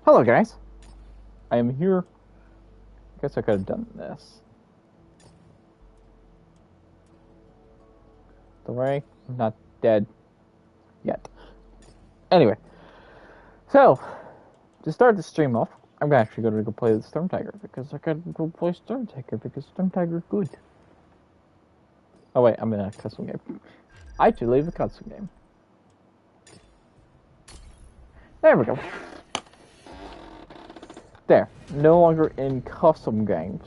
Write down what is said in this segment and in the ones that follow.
Hello guys, I am here. I guess I could have done this. Don't worry, I'm not dead yet. Anyway, so to start the stream off, I'm actually going to go play the Sturm Tiger because I gotta go play Sturm Tiger because Sturm Tiger is good. Oh wait, I'm in a custom game. I should leave the custom game. There we go. There, no longer in custom games.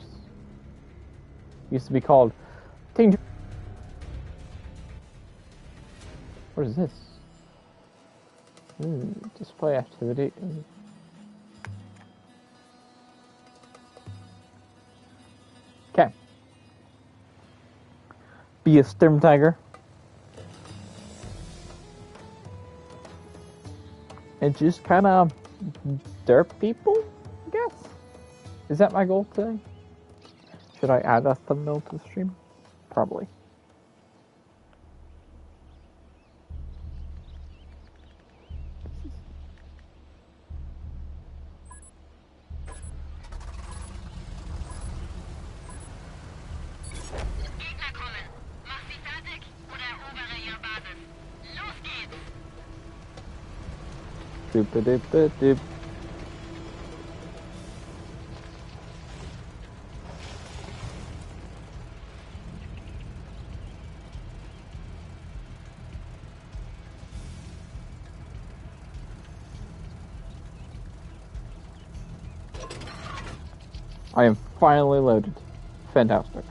Used to be called Team. What is this? Display activity. Okay. Be a Sturm Tiger. And just kind of derp people, I guess. Is that my goal today? Should I add a thumbnail to the stream? Probably. Doop doop doop doop. I am finally loaded. Fantastic.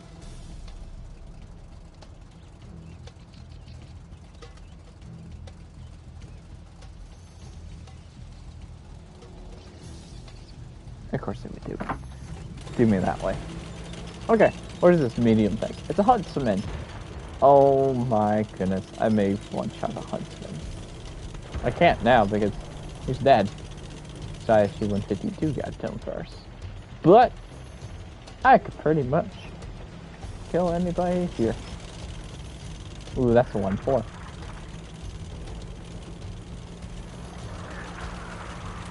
Of course they would do me that way. Okay, what is this medium thing? It's a huntsman. Oh my goodness, I may one-shot a huntsman. I can't now because he's dead. So I actually 152 got to him first. But I could pretty much kill anybody here. Ooh, that's a 1-4.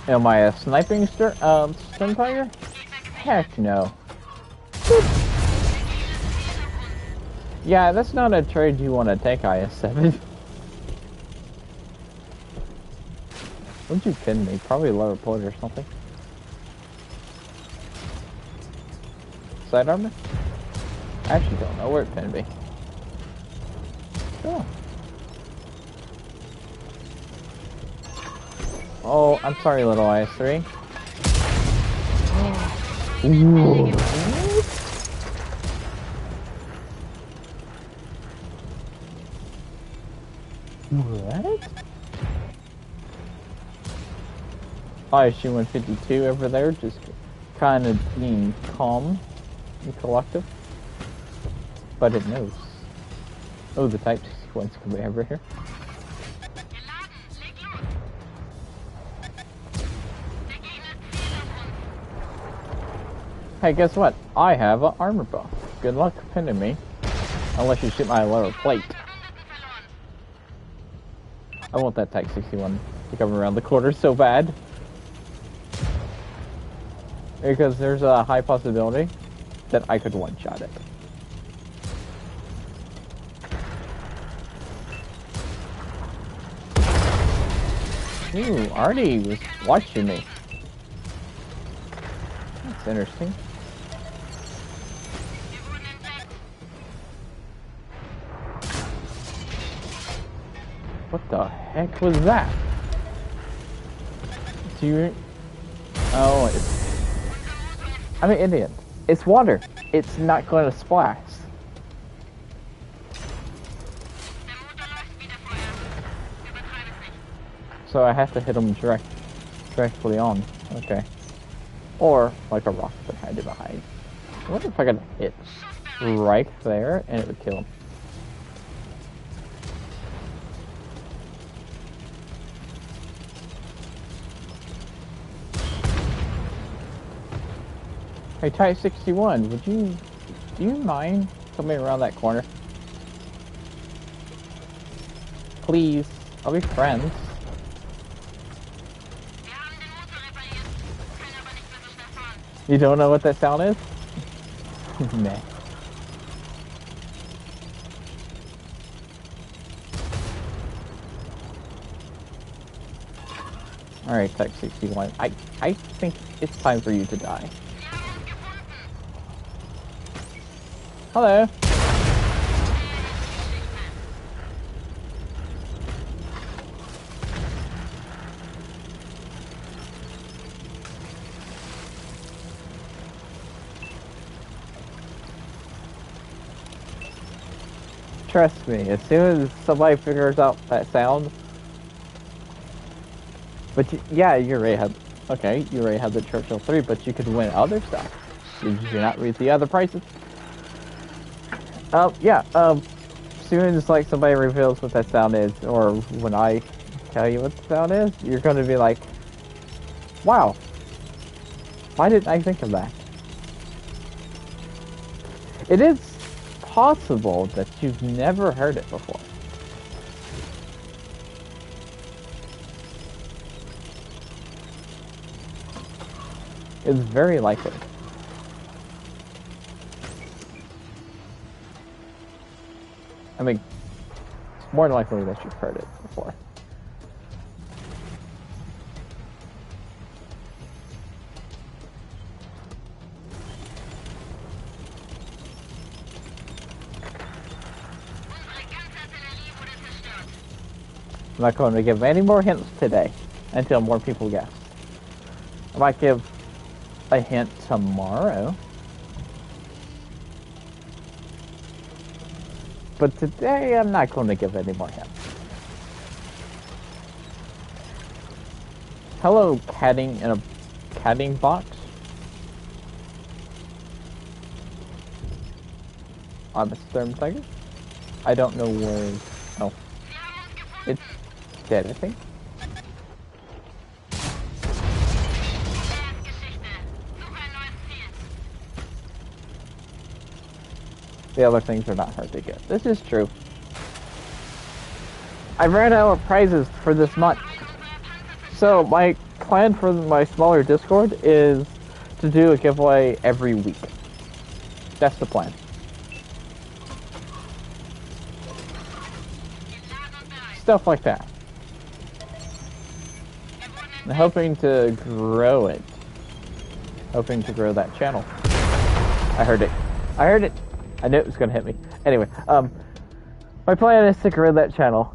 Am I a sniping Sturm Tiger? Heck no. Yeah, that's not a trade you want to take, IS-7. Wouldn't you kidding me? Probably a lower point or something. Side armor? I actually don't know where it can be. Oh. Oh, I'm sorry, little IS-3. Ooh. What? ISU 152 over there, just kind of being calm and collective. But it knows. Oh, the type sequence can be over here. Hey, guess what? I have an armor buff. Good luck pinning me. Unless you shoot my lower plate. I want that Type 61 to come around the corner so bad. Because there's a high possibility that I could one-shot it. Ooh, Artie was watching me. That's interesting. What the heck was that? Do you... Oh, it's... I'm an idiot. It's water. It's not going to splash. So I have to hit them directly on. Okay. Or like a rock behind it behind. I wonder if I could hit right there and it would kill him. Hey, Type 61, do you mind coming around that corner? Please, I'll be friends. You don't know what that sound is? Meh. Alright, Tech 61. I think it's time for you to die. Hello. Trust me, as soon as somebody figures out that sound. But yeah, you already had. Okay, you already had the Churchill 3, but you could win other stuff. Did you not read the other prices? Yeah, as soon as like somebody reveals what that sound is, or when I tell you what the sound is, you're going to be like, wow, why didn't I think of that? It is possible that you've never heard it before. It's very likely. I mean, it's more likely that you've heard it before. I'm not going to give any more hints today until more people guess. I might give a hint tomorrow. But today, I'm not going to give any more hints. Hello, catting in a catting box. I'm a Sturm Tiger. I don't know where. Oh, it's dead, I think. The other things are not hard to get. This is true. I ran out of prizes for this month. So my plan for my smaller Discord is to do a giveaway every week. That's the plan. Stuff like that. I'm hoping to grow it. Hoping to grow that channel. I heard it. I heard it. I knew it was going to hit me. Anyway, my plan is to grow that channel,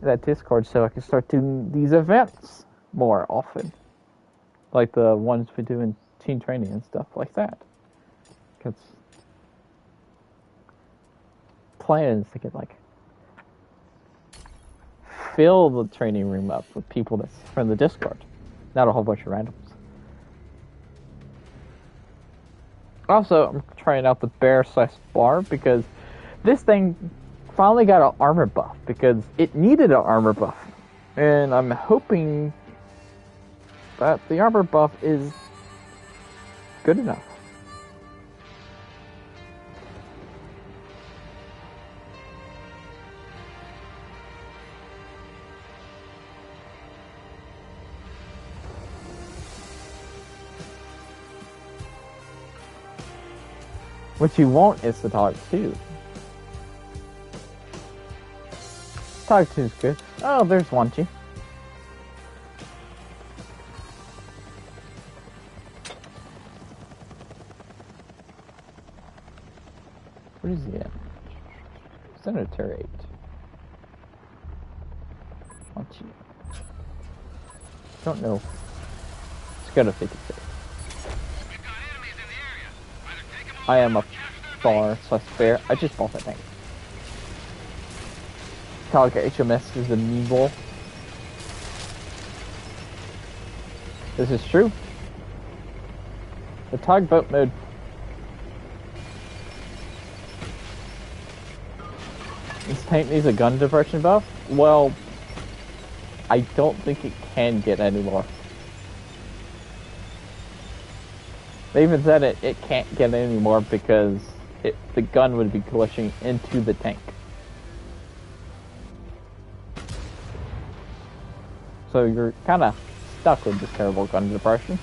that Discord, so I can start doing these events more often. Like the ones we do in teen training and stuff like that. Because plan is to get, like, fill the training room up with people that's from the Discord. Not a whole bunch of randoms. Also, I'm trying out the bear/bar because this thing finally got an armor buff because it needed an armor buff. And I'm hoping that the armor buff is good enough. What you want is the Dog 2. Dog 2 is good. Oh, there's Wanchy. Where is he at? Senator 8. Wanchy. Don't know. Let's go to 56. I am a bar/bear. I just bought that thing. Target HMS is a meatball. This is true. The tugboat mode. This tank needs a gun diversion buff? Well, I don't think it can get any more. They even said it can't get any more because the gun would be glitching into the tank. So you're kind of stuck with this terrible gun depression.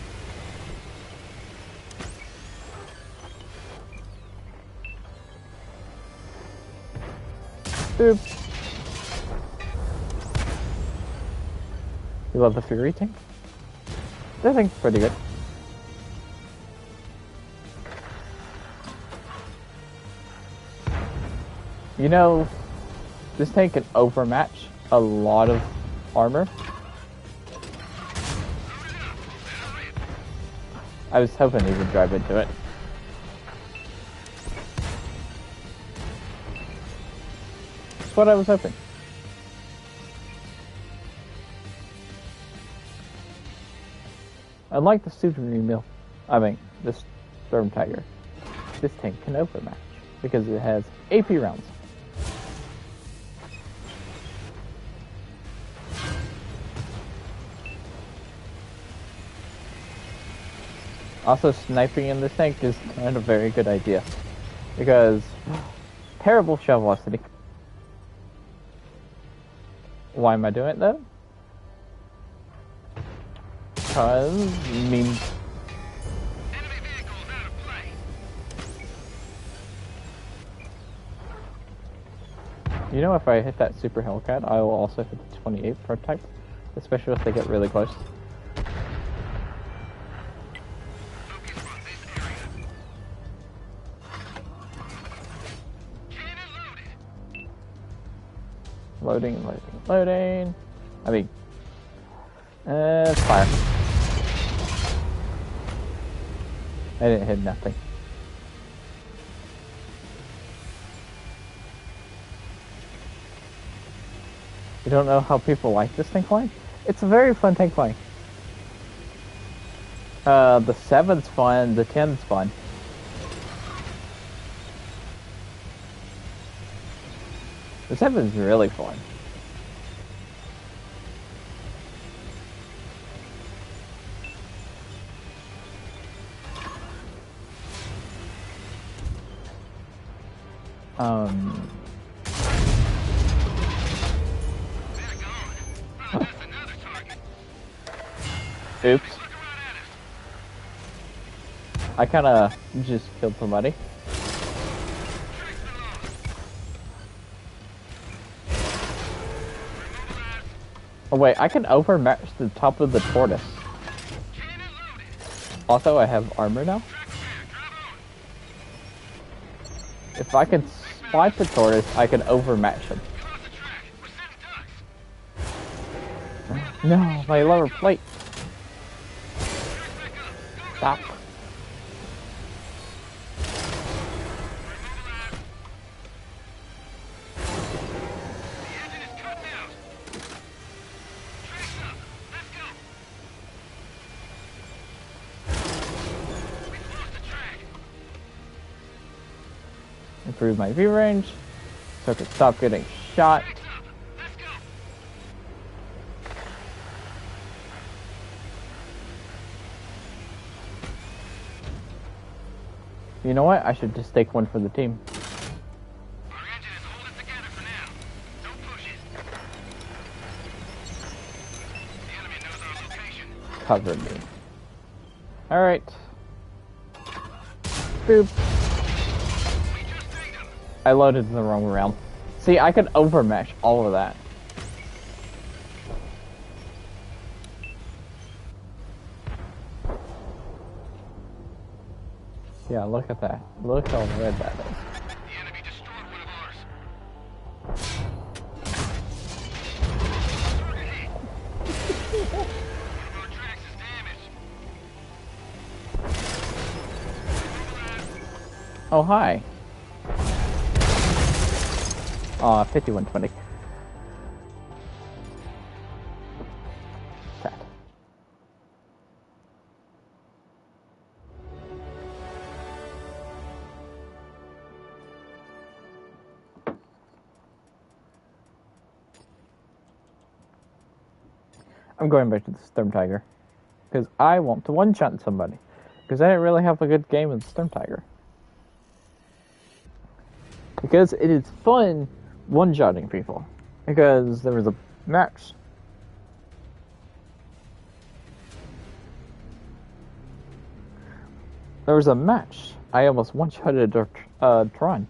Boop. You love the Fury tank? That thing's pretty good. You know, this tank can overmatch a lot of armor. I was hoping he would drive into it. That's what I was hoping. Unlike the Super Mill, this Sturm Tiger, this tank can overmatch because it has AP rounds. Also, sniping in this tank is kind of a very good idea because terrible shell velocity. Why am I doing it though? Because means you know, if I hit that super Hellcat, I will also hit the 28 prototype, especially if they get really close. Loading, loading, loading. I mean, fire. I didn't hit nothing. You don't know how people like this tank flying? It's a very fun tank flying. The 7's fun, the 10's fun. The 7's really fun. Oops. I kinda just killed somebody. Oh wait, I can overmatch the top of the tortoise. Also, I have armor now. If I can spot the tortoise, I can overmatch him. No, my lower plate. Stop. Improve my view range so I can stop getting shot. You know what? I should just take one for the team. Our engine is holding together for now. Don't push it. The enemy knows our location. Cover me. Alright. Boop. I loaded in the wrong round. See, I could overmatch all of that. Yeah, look at that. Look how red that is. The enemy destroyed one of ours. One of our tracks is damaged. Oh, hi. Aw, 5120. Chat. I'm going back to the Sturm Tiger. Because I want to one-shot somebody. Because I didn't really have a good game with Sturm Tiger. Because it is fun one-shotting people. Because there was a match. There was a match. I almost one-shotted Tron.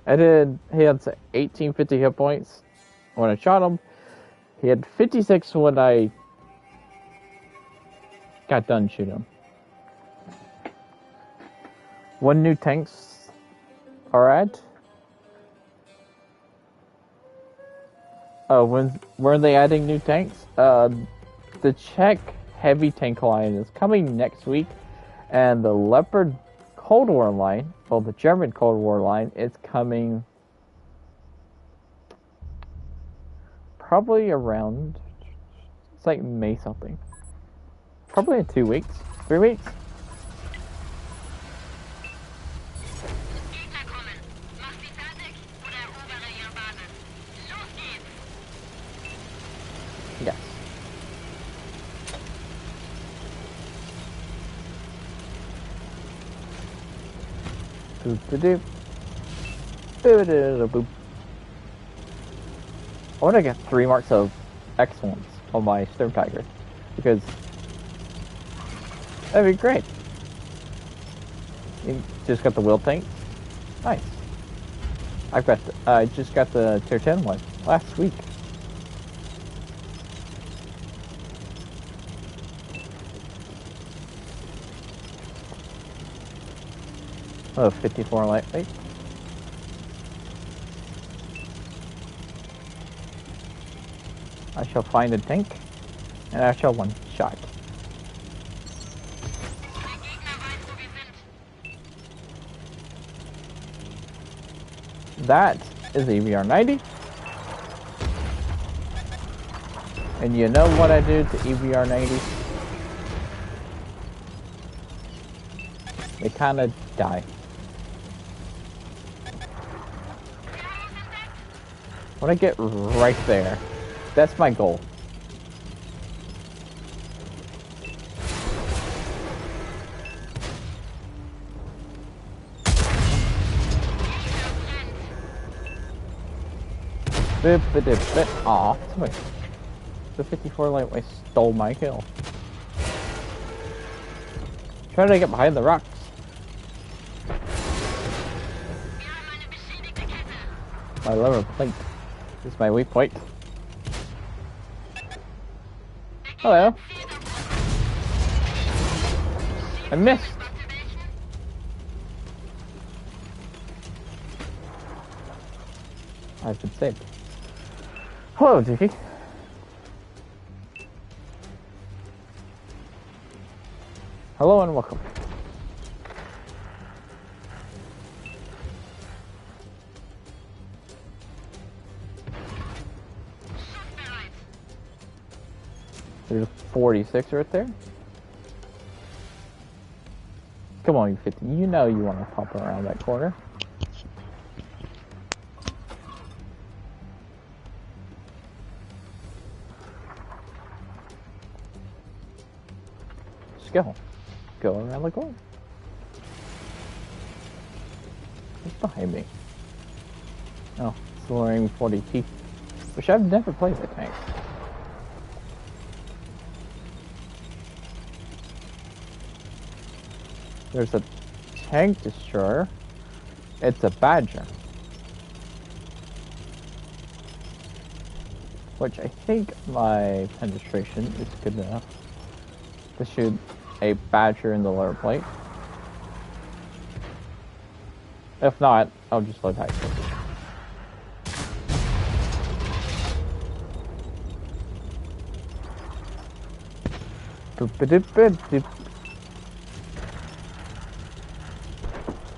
He had 1850 hit points when I shot him. He had 56 when I got done shooting him. When new tanks are added? When are they adding new tanks? The Czech heavy tank line is coming next week, and the Leopard Cold War line, well, the German Cold War line, is coming probably around, it's like May something. Probably in 2 weeks, 3 weeks. Yes. Boop doop. Boop boop. I want to get 3 marks of excellence on my Sturm Tiger because that'd be great. You just got the wheel tank. Nice. I just got the tier 10 one last week. Oh, 54 lightweight. I shall find a tank, and I shall one shot. That is a EVR-90. And you know what I do to EVR-90? They kind of die. I want to get right there. That's my goal. Aw, somebody. The 54 lightweight stole my kill. Trying to get behind the rocks. My lower plate is my weak point. Hello. I missed. I've been saved. Hello, Dookie. Hello and welcome. There's 46 right there. Come on, you 50. You know you want to pop around that corner. Just go. Go around the corner. What's behind me? Oh, it's the Loring 40T. Which I've never played the tank. There's a tank destroyer. It's a Badger. Which I think my penetration is good enough to shoot a Badger in the lower plate. If not, I'll just load high.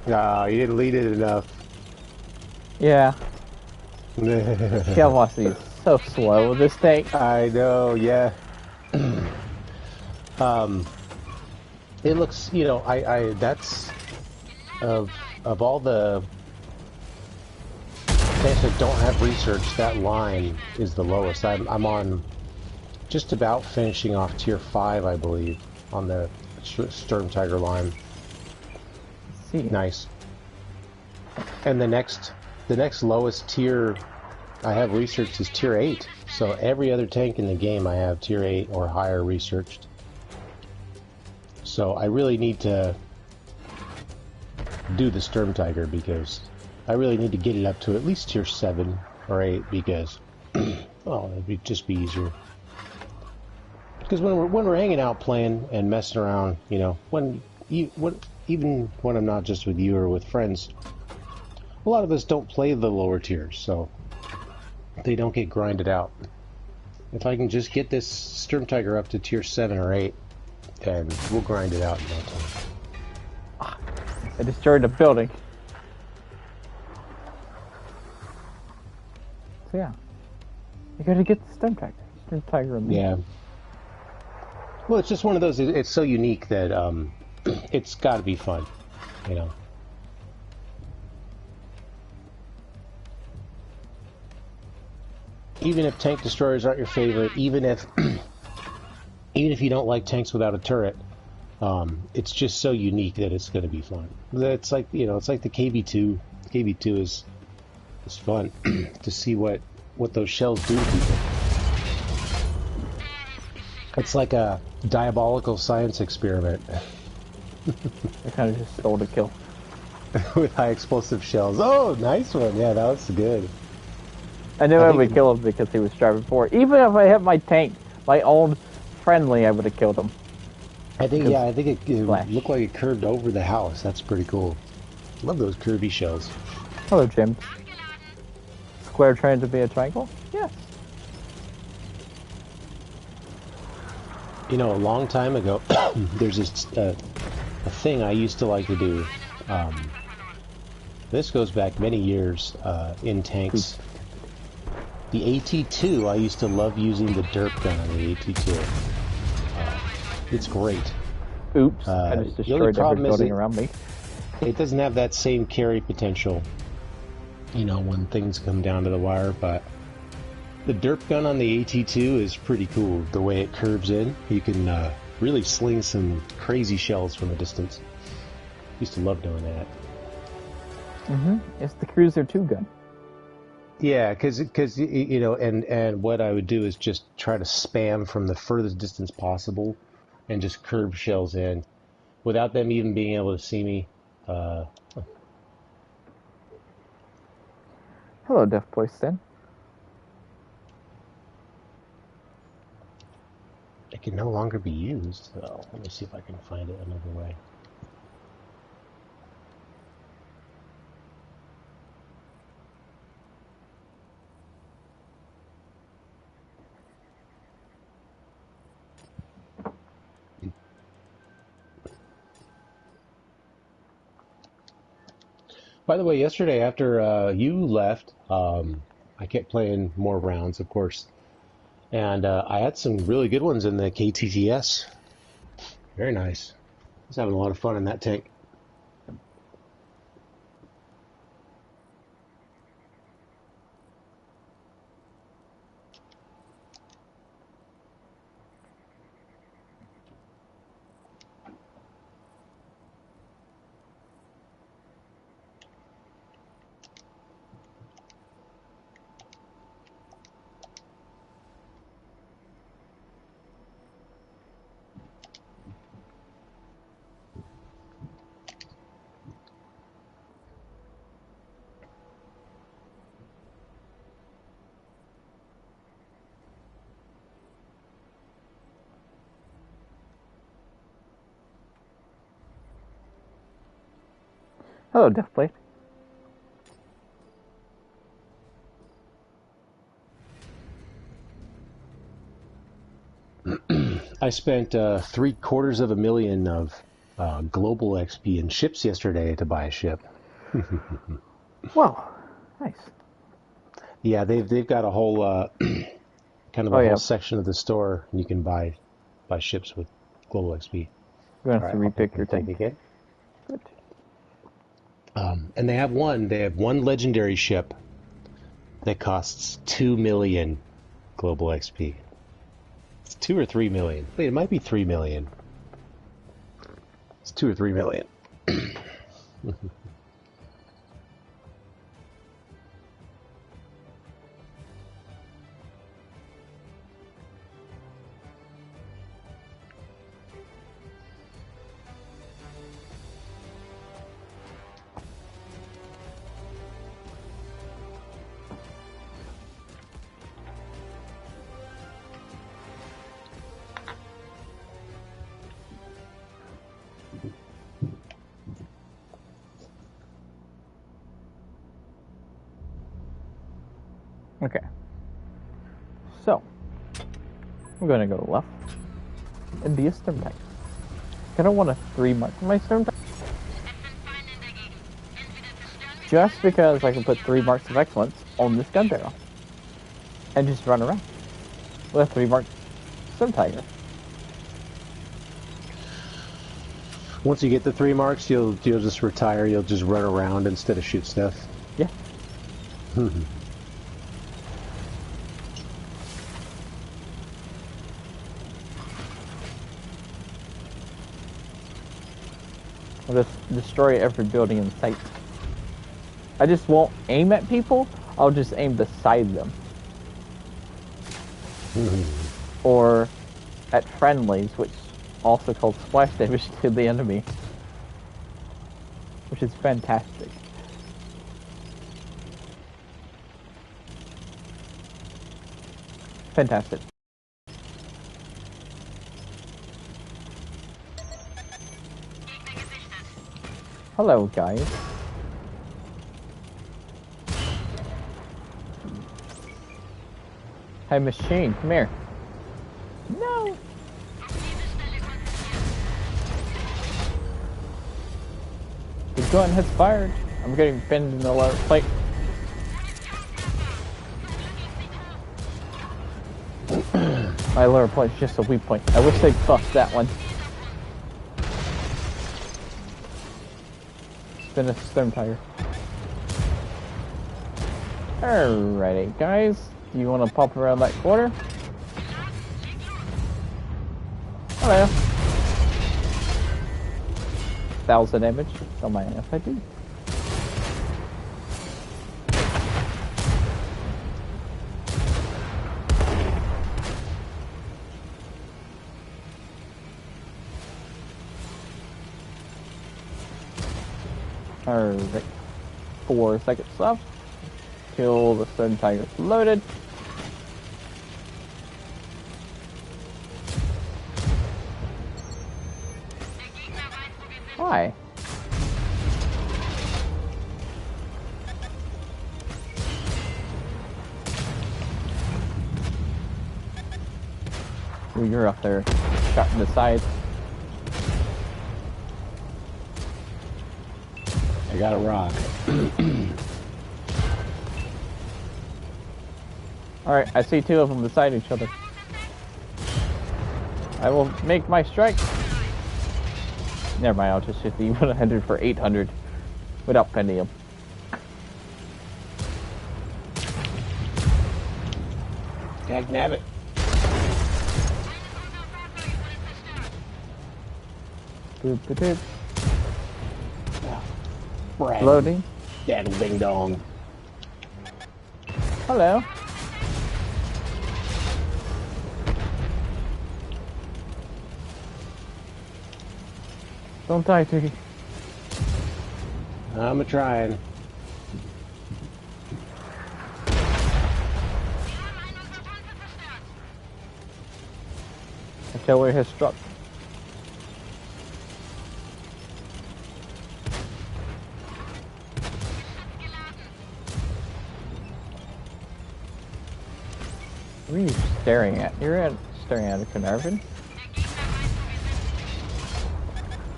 No, you didn't lead it enough. Yeah. Velocity is so slow with this tank. I know, yeah. It looks, you know, that's of all the tanks that don't have research, that line is the lowest. I'm on just about finishing off tier 5, I believe, on the Sturm Tiger line. See. Nice. And the next lowest tier I have researched is tier 8. So every other tank in the game I have tier 8 or higher researched. So I really need to do the Sturm Tiger because I really need to get it up to at least tier 7 or 8 because, well, it'd just be easier. Because when we're hanging out playing and messing around, you know, even when I'm not just with you or with friends, a lot of us don't play the lower tiers, so they don't get grinded out. If I can just get this Sturm Tiger up to tier 7 or 8, then we'll grind it out in no time. I destroyed the building. So yeah, you gotta get the Sturm Tiger. Sturm Tiger and me. Yeah. Well, it's just one of those. It's so unique that it's got to be fun, you know. Even if tank destroyers aren't your favorite, even if you don't like tanks without a turret, it's just so unique that it's going to be fun. It's like, you know, it's like the KB2. KB2 is fun to see what those shells do to people. It's like a diabolical science experiment. I kind of just stole the kill. With high explosive shells. Oh, nice one. Yeah, that was good. I knew I would kill him because he was striving for it. Even if I hit my tank, my own friendly, I would have killed him. I think it looked like it curved over the house. That's pretty cool. Love those curvy shells. Hello, Jim. Square trying to be a triangle? Yes. You know, a long time ago, there's this a thing I used to like to do. This goes back many years in tanks. The AT-2, I used to love using the derp gun on the AT-2. It's great. Oops, I just destroyed every building around me. It doesn't have that same carry potential, you know, when things come down to the wire, but the derp gun on the AT-2 is pretty cool. The way it curves in, you can really sling some crazy shells from a distance. Used to love doing that. It's the Cruiser 2 gun. Yeah, because you know, and what I would do is just try to spam from the furthest distance possible, and just curve shells in, without them even being able to see me. Hello, Deaf Boy Stan. It can no longer be used, so let me see if I can find it another way. By the way, yesterday after you left, I kept playing more rounds, of course, and I had some really good ones in the KTTS. Very nice. I was having a lot of fun in that tank. Hello, Deaf Blade. I spent $750,000 of global XP in ships yesterday to buy a ship. Wow, nice. Yeah, they've got a whole kind of a whole section of the store, and you can buy ships with global XP. You're gonna have to repick your tank again. Good. And they have one legendary ship that costs 2 million global XP. It's 2 or 3 million. Wait, it might be 3 million. It's 2 or 3 million. Okay. So, I'm gonna go left and be a Sturm Tiger. I don't want to 3-mark my Sturm Tiger. Just because I can put 3 marks of excellence on this gun barrel. And just run around with a 3-mark Sturm Tiger. Once you get the 3 marks, you'll just retire. You'll just run around instead of shoot stuff. Yeah. I'll just destroy every building in sight. I just won't aim at people. I'll just aim beside them. Or at friendlies, which also called splash damage to the enemy. Which is fantastic. Fantastic. Hello, guys. Hey, machine, come here. No! The gun has fired. I'm getting pinned in the lower plate. My lower plate's just a weak point. I wish they'd fucked that one. It's been a Sturm Tiger. Alrighty, guys. You want to pop around that corner? Hello. 1,000 damage on my FID. Alright. 4 seconds left. Till the Sturm Tiger's loaded. Why? Well, you're up there, shot in the side. I got a rock. Alright, I see 2 of them beside each other. I will make my strike. Never mind, I'll just hit the 100 for 800 without penning him. Dagnabbit. Boop, boop, boop. Loading. Daddle ding dong. Hello. Don't die, Tiggy. I'm a-trying. Artillery has struck. What are you staring at? You're staring at a Carnarvon?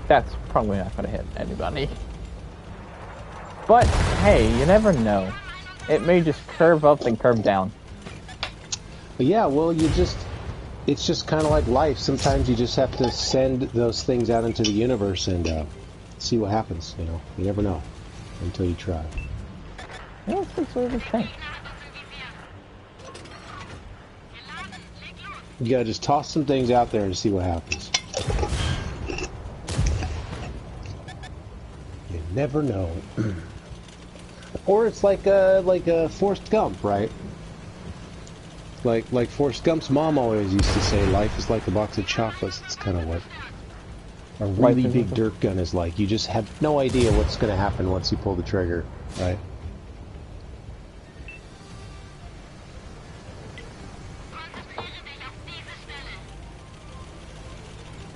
That's probably not going to hit anybody. But, hey, you never know. It may just curve up and curve down. Yeah, well, it's just kind of like life. Sometimes you just have to send those things out into the universe and see what happens, you know. You never know until you try. Yeah, that's what sort of thing. You gotta just toss some things out there and see what happens. You never know. Or it's like a Forrest Gump, right? Like Forrest Gump's mom always used to say, life is like a box of chocolates. It's kind of what a really big dirt gun is like. You just have no idea what's going to happen once you pull the trigger, right?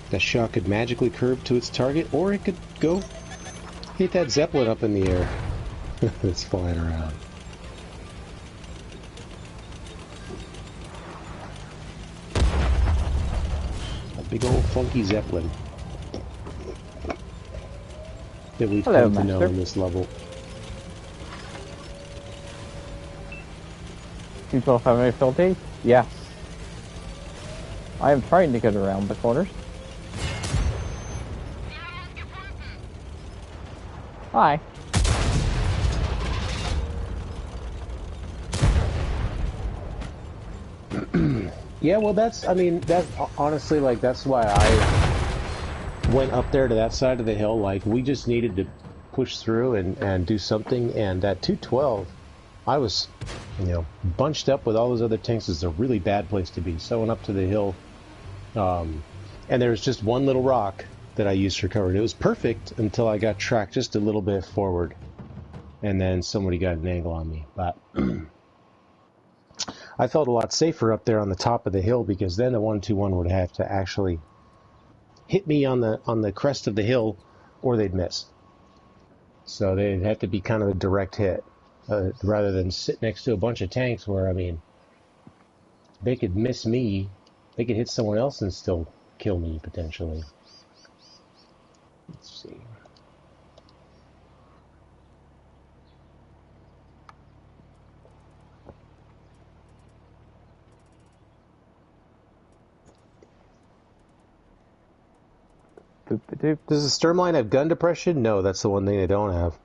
That shot could magically curve to its target, or it could go hit that Zeppelin up in the air that's flying around. Big old funky Zeppelin. That we've Hello, come to know Master. in this level. You 12 have any filthy? Yes. I am trying to get around the corners. Hi. Yeah, well, I mean, honestly, like, that's why I went up there to that side of the hill. Like, we just needed to push through and do something, and that 212, I was, bunched up with all those other tanks. Is a really bad place to be. So I went up to the hill, and there was just one little rock that I used for cover. It was perfect until I got tracked just a little bit forward, and then somebody got an angle on me. But I felt a lot safer up there on the top of the hill, because then the 121 would have to actually hit me on the crest of the hill, or they'd miss. So they'd have to be kind of a direct hit, rather than sit next to a bunch of tanks where, I mean, they could miss me, they could hit someone else and still kill me potentially. Let's see. Boop-a-doop. Does the Sturm line have gun depression? No, that's the one thing they don't have.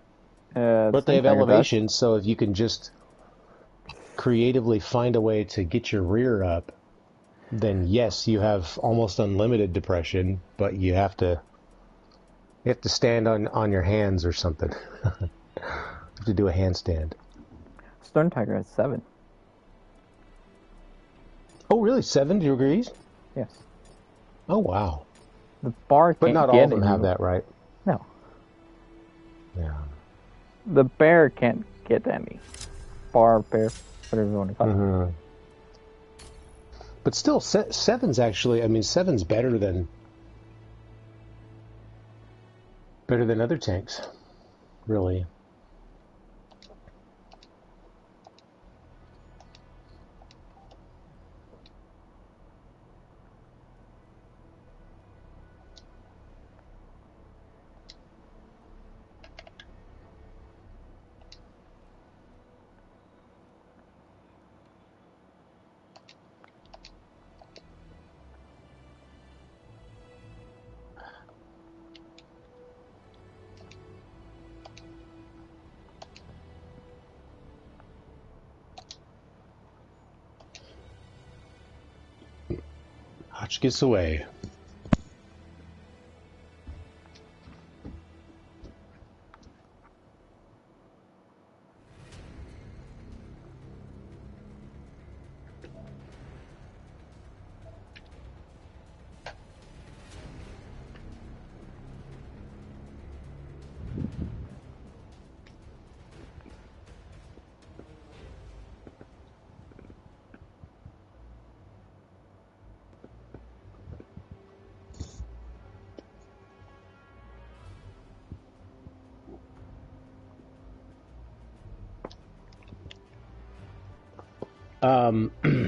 But they have elevation, so if you can just creatively find a way to get your rear up, then yes, you have almost unlimited depression, but you have to stand on your hands or something. You have to do a handstand. Sturm Tiger has 7. Oh, really? 7 degrees? Yes. Oh, wow. The bar can't But not get all of them any- have that, right? No. Yeah. The bear can't get any. Bar, bear, whatever you want to call it. Mm-hmm. But still, 7's actually, I mean, 7's better than other tanks, really. Hotch gets away.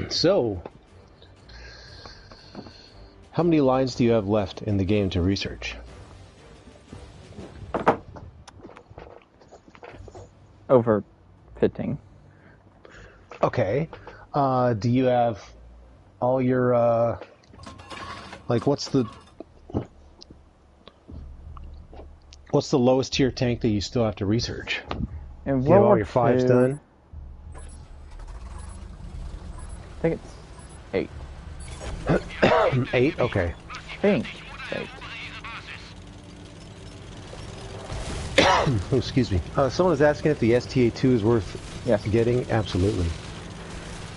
So, how many lines do you have left in the game to research? Overfitting. Okay. Do you have all your, like, what's the lowest tier tank that you still have to research? And Do you have all your 5s done? I think it's 8. 8? Okay. I think 8. Oh, excuse me. Someone is asking if the STA2 is worth getting. Absolutely.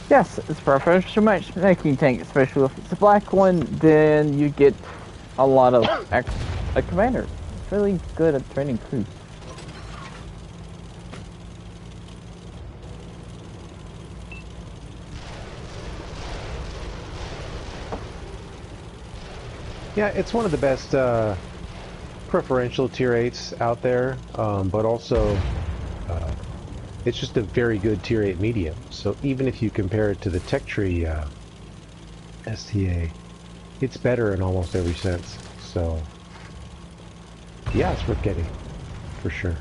Yes, it's for a professional matchmaking tank, especially if it's a black one, then you get a lot of a commander. It's really good at training crews. Yeah, it's one of the best preferential tier 8s out there, but also it's just a very good tier 8 medium. So even if you compare it to the Tech Tree STA, it's better in almost every sense. So, yeah, it's worth getting, for sure.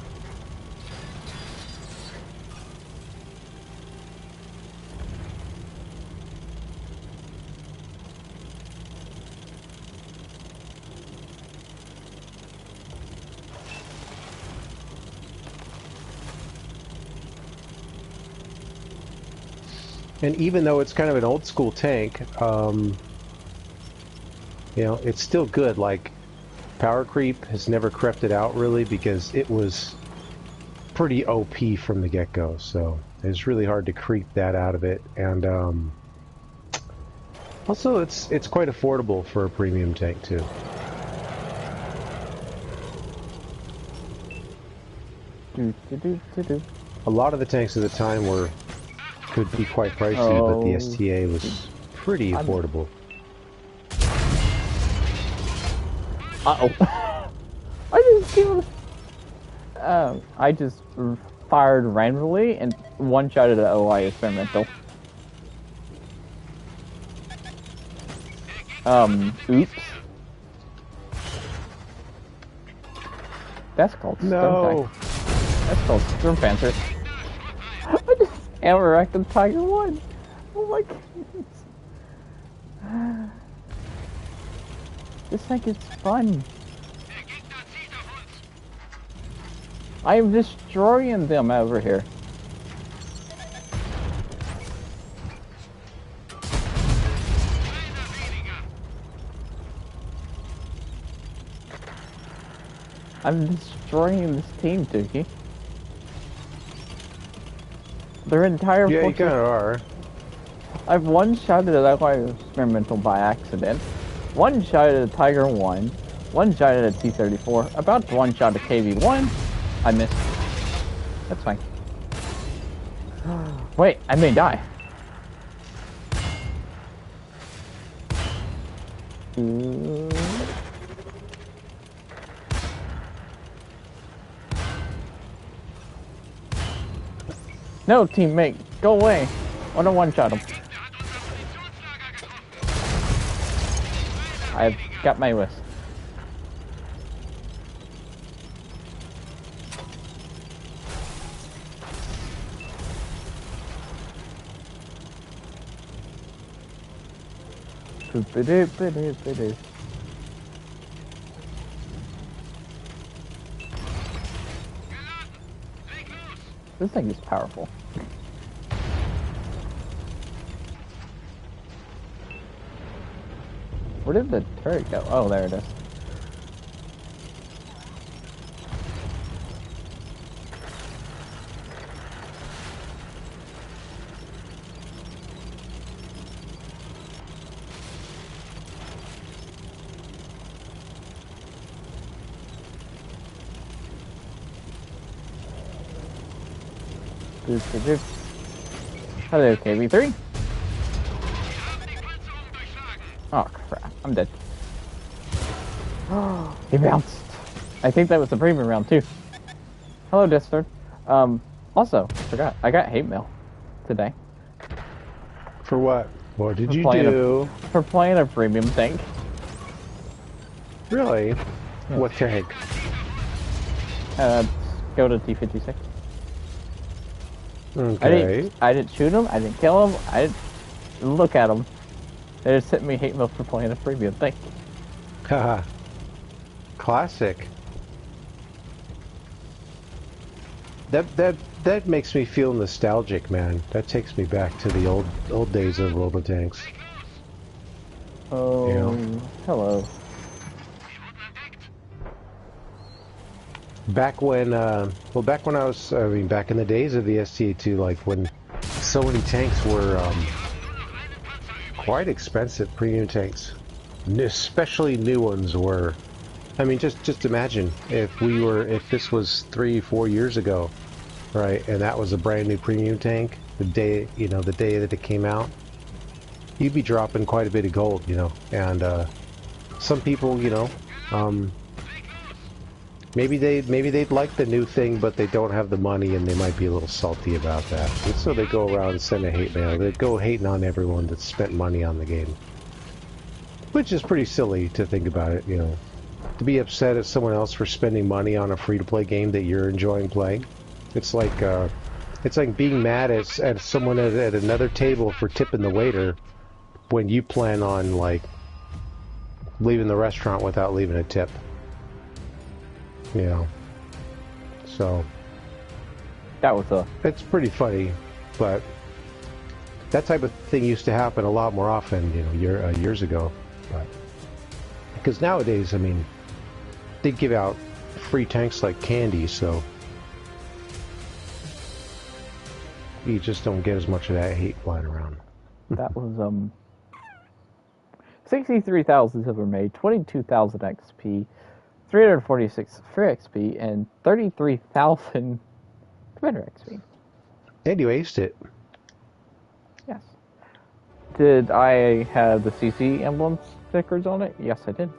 And even though it's kind of an old school tank, you know, it's still good. Like, power creep has never crept it out really because it was pretty OP from the get-go. So it's really hard to creep that out of it. And also, it's quite affordable for a premium tank too. A lot of the tanks at the time could be quite pricey, but the STA was pretty affordable. I just fired randomly and one-shotted an OI experimental. Oops. That's called Sturm Tiger. That's called Sturm Panther. I just hammer-racked the Tiger 1. Oh my goodness. This thing is fun. I am destroying them over here. I'm destroying this team, Dookie. Their entire yeah, you kind of are. I've one-shotted that experimental by accident. One-shotted a Tiger 1. One-shotted a T-34. About to one-shot a KV-1. I missed. That's fine. Wait, I may die. No, teammate, go away. I don't one-shot him. I've got my list. This thing is powerful. Where did the turret go? Oh, there it is. Hello, KV3. Oh crap, I'm dead. He bounced. I think that was the premium round too. Hello, Discord. Also, forgot, I got hate mail today. For what? What did you do? For playing a premium tank. Really? Yeah. What tank? Go to T-56. Okay. I didn't shoot him. I didn't kill him. I didn't look at him. They just sent me hate mail for playing a premium thing. Haha. Classic. That makes me feel nostalgic, man. That takes me back to the old days of Robo Tanks. Oh, you know? Hello. Back when, back when I was, back in the days of the STA2, like when so many tanks were quite expensive, premium tanks, especially new ones were. I mean, just imagine if this was 3-4 years ago, right? And that was a brand new premium tank, the day that it came out, you'd be dropping quite a bit of gold, you know. And some people, you know, maybe they'd like the new thing, but they don't have the money, and they might be a little salty about that. And so they go around and send a hate mail. They go hating on everyone that spent money on the game. Which is pretty silly to think about it, you know. To be upset at someone else for spending money on a free-to-play game that you're enjoying playing. It's like being mad at someone at another table for tipping the waiter when you plan on, like, leaving the restaurant without leaving a tip. You know. So... It's pretty funny, but that type of thing used to happen a lot more often, you know, years ago. But because nowadays, I mean, they give out free tanks like candy, so you just don't get as much of that hate flying around. That was 63,000 silver made, 22,000 XP, 346 free XP, and 33,000 commander XP. And you aced it. Yes. Did I have the CC emblem stickers on it? Yes, I did.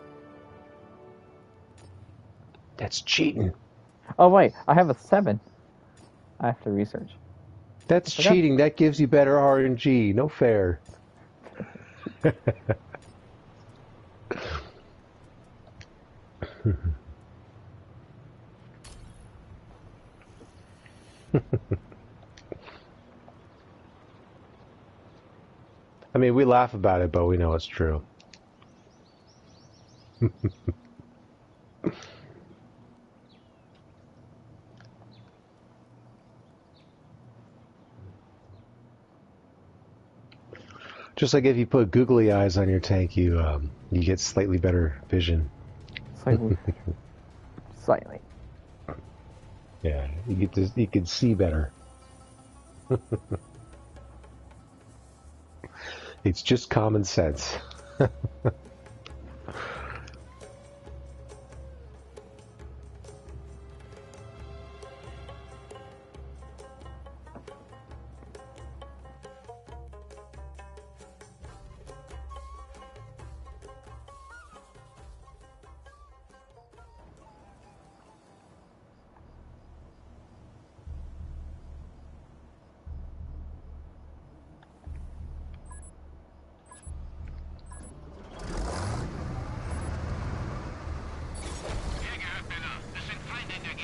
That's cheating. Oh, wait. I have a 7. I have to research. That's cheating. That gives you better RNG. No fair. I mean, we laugh about it, but we know it's true. Just like if you put googly eyes on your tank, you get slightly better vision. Slightly. Slightly. Yeah, you can see better. It's just common sense.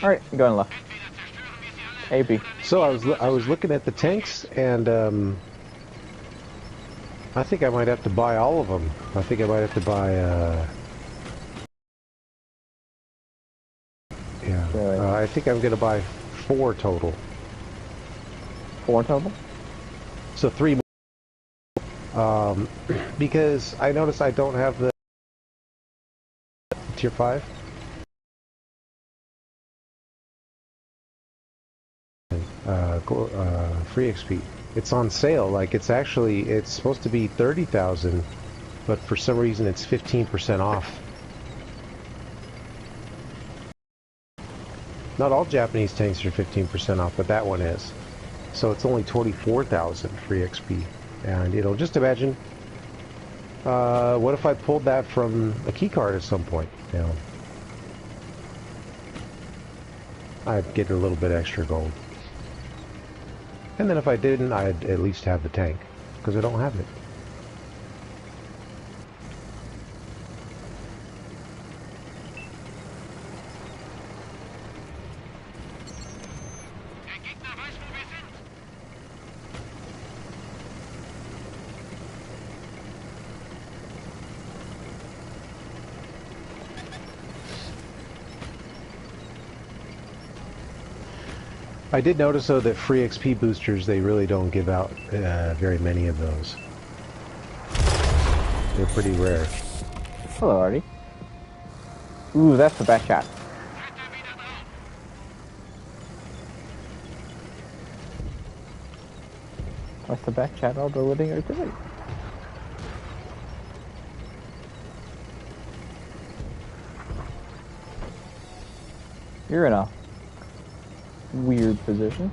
Alright, I'm going left. AB. So I was looking at the tanks, and I think I might have to buy all of them. I think I might have to buy yeah. I think I'm gonna buy 4 total. 4 total? So 3 more. Because I noticed I don't have the tier 5. Free XP. It's on sale. Like it's supposed to be 30,000, but for some reason it's 15% off. Not all Japanese tanks are 15% off, but that one is. So it's only 24,000 free XP. And just imagine, what if I pulled that from a key card at some point? I'd get a little bit extra gold. And then if I didn't, I'd at least have the tank, because I don't have it. I did notice, though, that free XP boosters, they really don't give out very many of those. They're pretty rare. Hello, Artie. Ooh, that's the back chat. What's the back chat all the living activity? You're in a weird position.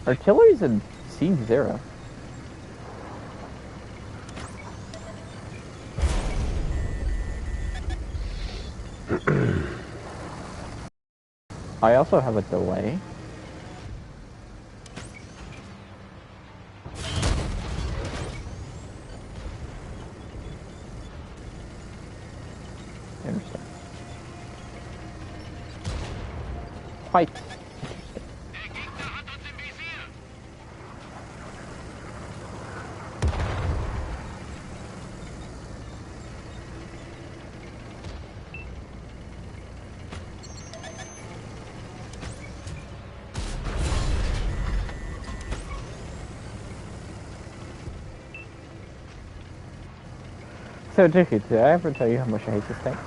Artillery's in C0. I also have a delay. Interesting. Quite interesting. Der Gegner hat uns im Visier. So, Dickie, did I ever tell you how much I hate this tank?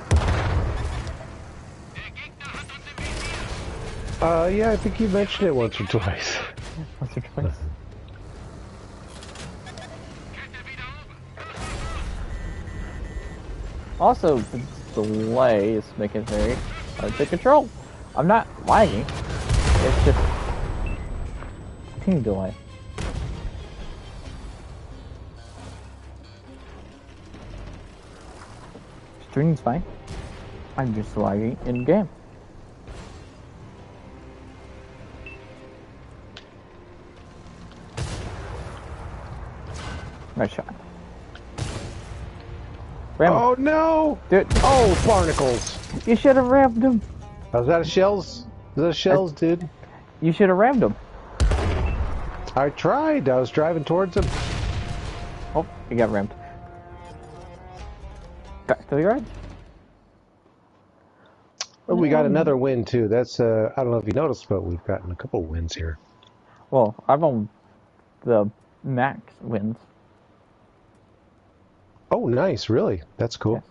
Der Gegner hat uns im Visier. Yeah, I think you mentioned it once or twice. Once or twice. Kette wieder oben. Also, the delay is making it very hard to control. I'm not lagging. It's just teeny delay. Streaming's fine. I'm just lagging in game. Nice shot. Ram him. Oh no! Dude, Oh, barnacles! you should have rammed him. Was that a shells? Was that shells, dude? You should have rammed him. I tried. I was driving towards him. Oh, he got rammed. Back to the garage. Oh, we got another win too. That's I don't know if you noticed, but we've gotten a couple wins here. Well, I'm on the max wins. Oh, nice! Really, that's cool. Yes.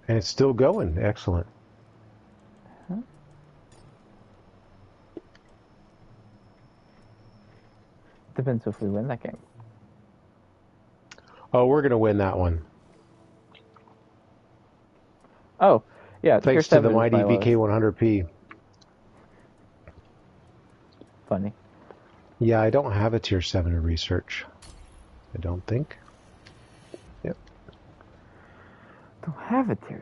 And it's still going. Excellent. Depends if we win that game. Oh, we're gonna win that one. Oh, yeah. Thanks to the mighty VK100P. Funny. Yeah, I don't have a tier 7 in research. I don't think. Yep. Don't have it here.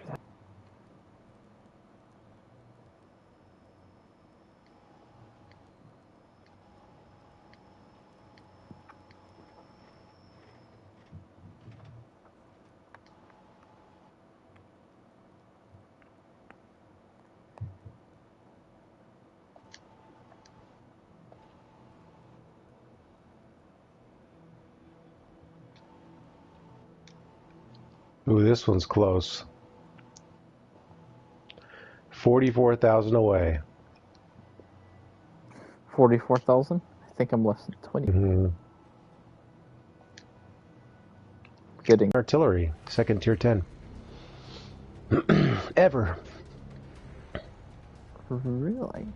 Ooh, this one's close. 44,000 away. 44,000? I think I'm less than 20. Mm-hmm. Getting Artillery, second tier 10. Ever. really.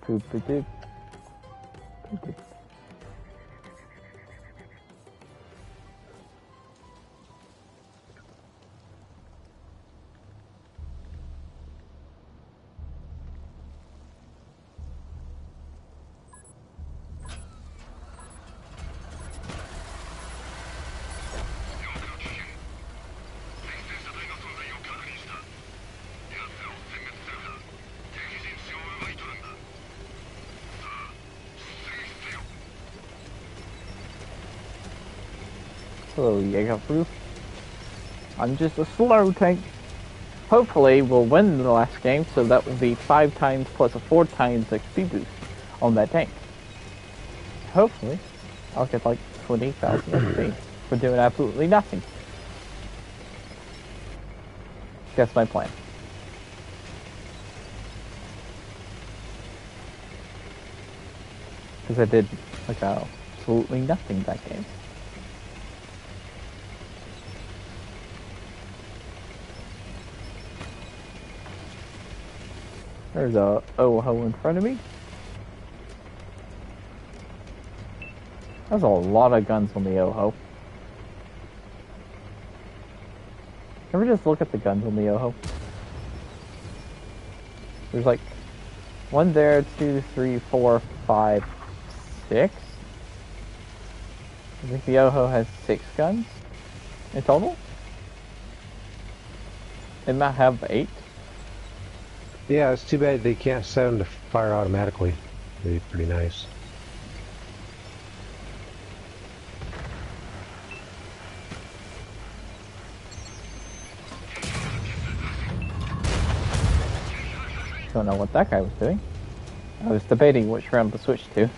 Poop a doop. Hello, Jägerproof. I'm just a slow tank. Hopefully, we'll win the last game, so that will be 5 times plus a 4 times XP boost on that tank. Hopefully, I'll get like 20,000 XP for doing absolutely nothing. That's my plan. Because I did like absolutely nothing that game. There's a oh-ho in front of me. There's a lot of guns on the oh-ho. Ever just look at the guns on the oh-ho? There's like 1 there, 2, 3, 4, 5, 6. I think the oh-ho has 6 guns in total. It might have 8. Yeah, it's too bad they can't set them to fire automatically. They'd be pretty nice. Don't know what that guy was doing. I was debating which round to switch to.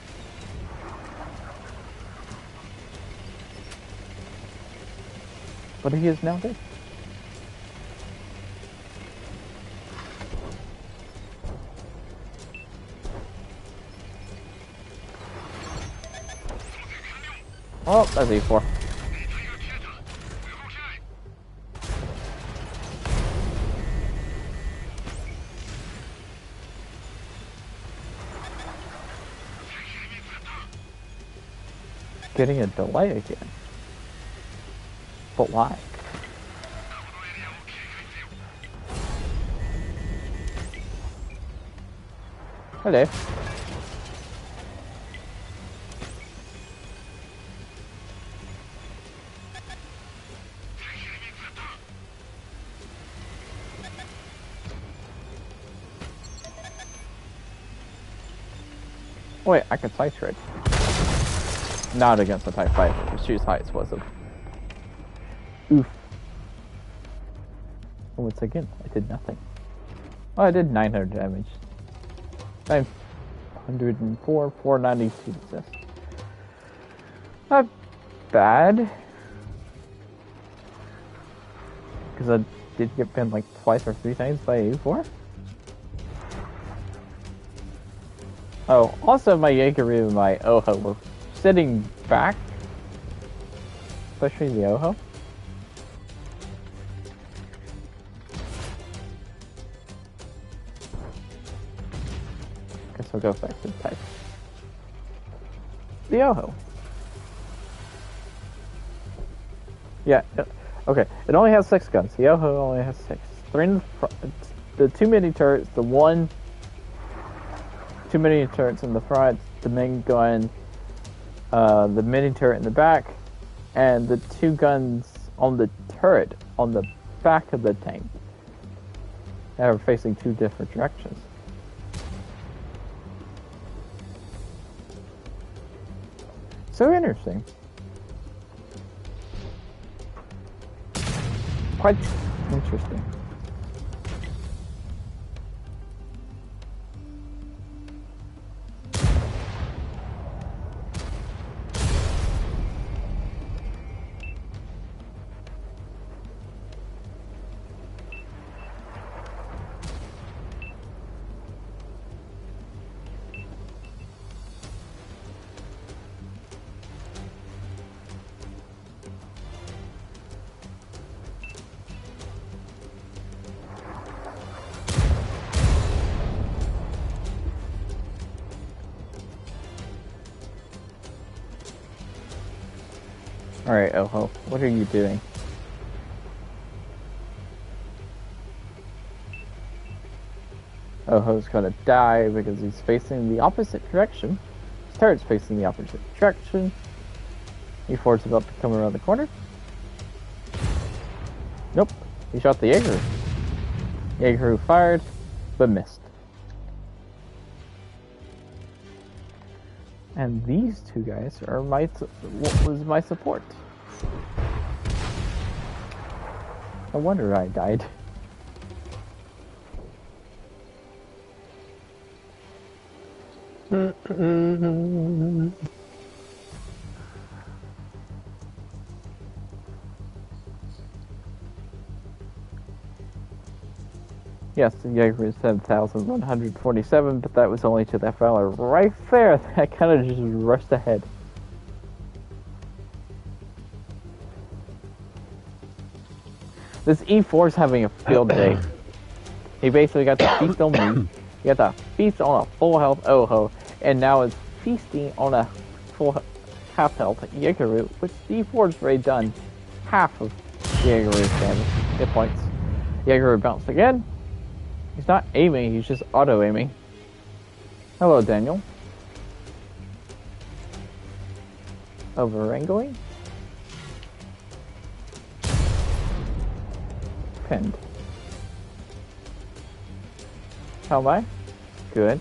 But he is now dead. Oh, that's E4. Getting a delay again. But why? Hello. Wait, I can sight trade. Not against the Type 5, which shoots high explosive. Oof. Once again, I did nothing. Oh, I did 900 damage. 904, 492 assists. Not bad. Because I did get pinned like twice or 3 times by A4. Oh, also my Jaegeru and my oh-ho were sitting back. Especially the oh-ho. Guess I'll go back to the Type. The oh-ho. Yeah, okay. It only has 6 guns. The oh-ho only has 6. 3 in the front. The 2 mini turrets, the 2 mini turrets in the front, the main gun, the mini turret in the back, and the 2 guns on the turret on the back of the tank that are facing 2 different directions. So interesting. Quite interesting. Alright, oh-ho, what are you doing? Oh-ho's gonna die because he's facing the opposite direction. His turret's facing the opposite direction. E4's about to come around the corner. Nope, he shot the Jaeger. Jaeger fired, but missed. And these 2 guys are what was my support. No wonder I died. Yes, the Jaeger is 7,147, but that was only to that fella right there that kind of just rushed ahead. This E4 is having a field day. He basically got to feast on meat. He got to feast on a full health Oho, and now is feasting on a full half health Jaegeru, which the E4's already done half of Jaegeru's damage, hit points. Jaegeru bounced again. He's not aiming, he's just auto-aiming. Hello, Daniel. Over-angling. Pinned. How am I? Good.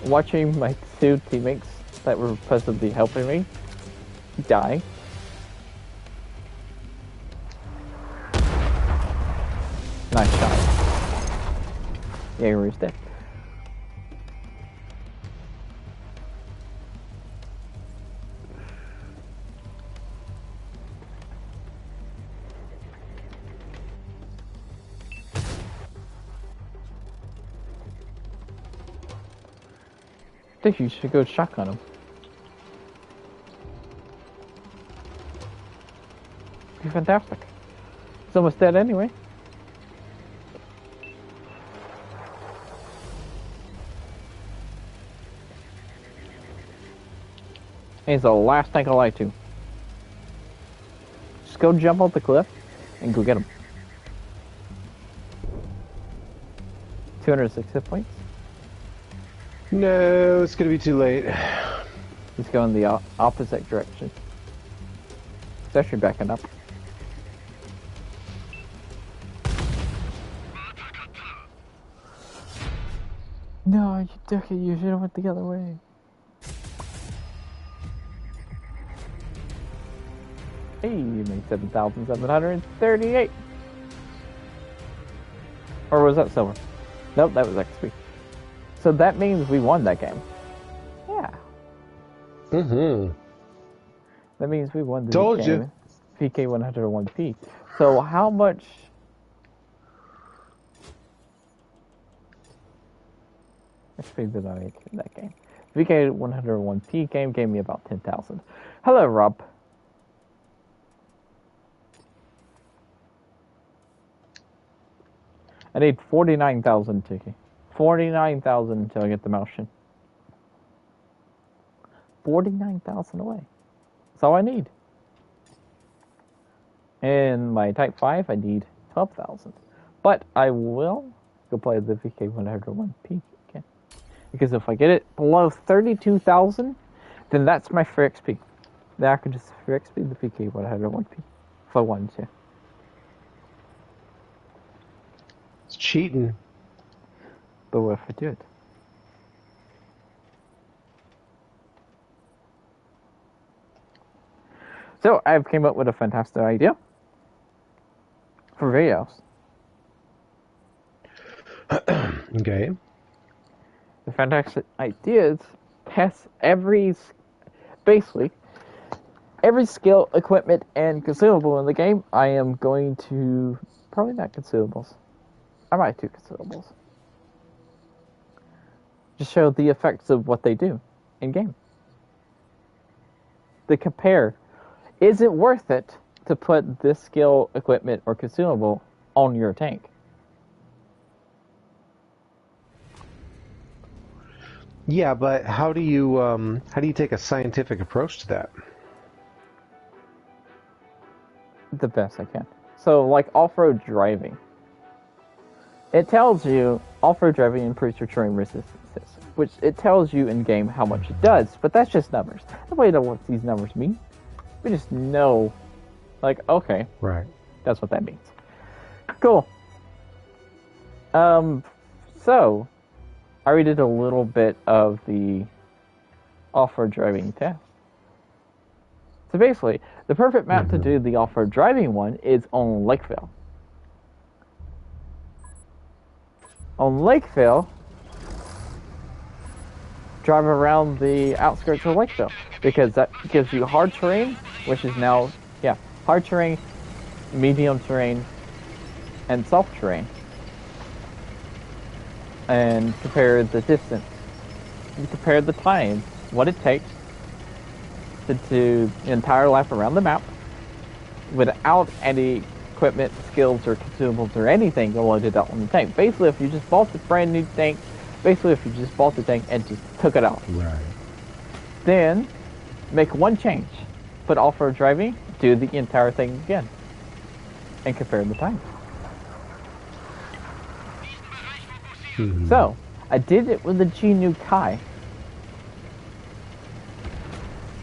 Watching my two teammates that were supposedly helping me die. Nice shot. Jaegeru's dead. I think you should go shotgun him. Be fantastic. He's almost dead anyway. He's the last tank alive too. Just go jump off the cliff and go get him. 206 hit points. No, it's gonna be too late. He's going the opposite direction. He's actually backing up. No, you took it. You should have went the other way. Hey, you made 7,738. Or was that silver? Nope, that was XP. So that means we won that game. Yeah. Mm-hmm. That means we won the Told game. You. PK 101P. So how much... XP did I make in that game? VK 101P game gave me about 10,000. Hello, Rob. I need 49,000 Tiki. 49,000 until I get the Moushin. 49,000 away. That's all I need. And my Type 5, I need 12,000. But I will go play the VK101P again. Because if I get it below 32,000, then that's my free XP. Then I can just free XP the VK101P if I wanted to. It's cheating. But what if I do it? So I've came up with a fantastic idea for videos. Okay. The fantastic idea is test basically every skill, equipment, and consumable in the game. I am going to probably not consumables. I might do consumables. Just show the effects of what they do in game. To compare, is it worth it to put this skill, equipment, or consumable on your tank? Yeah, but how do you take a scientific approach to that? The best I can. So, like off-road driving. It tells you off-road driving improves your terrain resistance, which it tells you in game how much it does, but that's just numbers. Nobody knows what these numbers mean. We just know, like, okay, right? That's what that means. Cool. So I already did a little bit of the off-road driving test. So basically, the perfect map to do the off-road driving one is on Lakeville. On Lakeville, drive around the outskirts of Lakeville, because that gives you hard terrain, which is now, hard terrain, medium terrain, and soft terrain. And compare the distance. You compare the time, what it takes to do the entire lap around the map without any equipment, skills, or consumables, or anything loaded out on the tank. Basically, if you just bought the brand new tank, and just took it out. Right. Then, make one change. Put off-road driving, do the entire thing again. And compare the times. Mm-hmm. So, I did it with the Gnu Kai.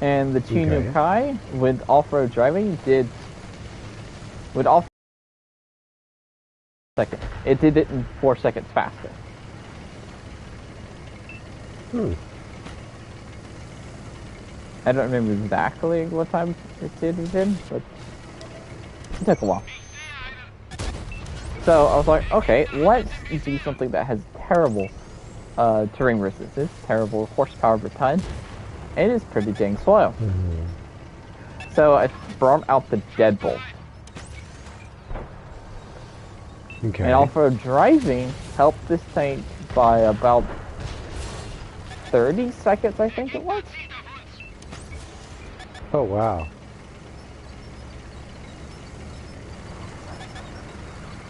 And the Gnu Kai, with off-road driving, it did it in 4 seconds faster. I don't remember exactly what time it did, but it took a while. So I was like, okay, let's do something that has terrible terrain resistance, terrible horsepower per ton, and is pretty dang slow. So I brought out the deadbolt. Okay. And off-road driving helped this tank by about 30 seconds, I think it was. Oh, wow.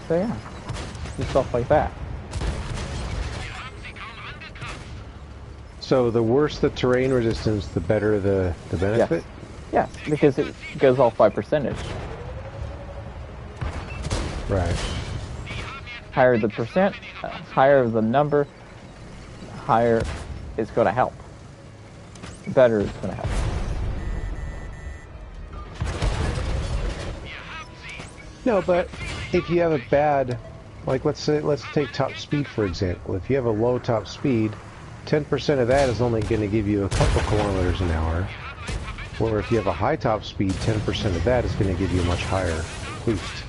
So yeah, just stuff like that. So the worse the terrain resistance, the better the benefit? Yes, because it goes off by percentage. Right. Higher the percent, higher the number, higher it's going to help. Better it's going to help. No, but if you have a bad, like let's take top speed for example. If you have a low top speed, 10% of that is only going to give you a couple kilometers an hour. Or if you have a high top speed, 10% of that is going to give you a much higher boost.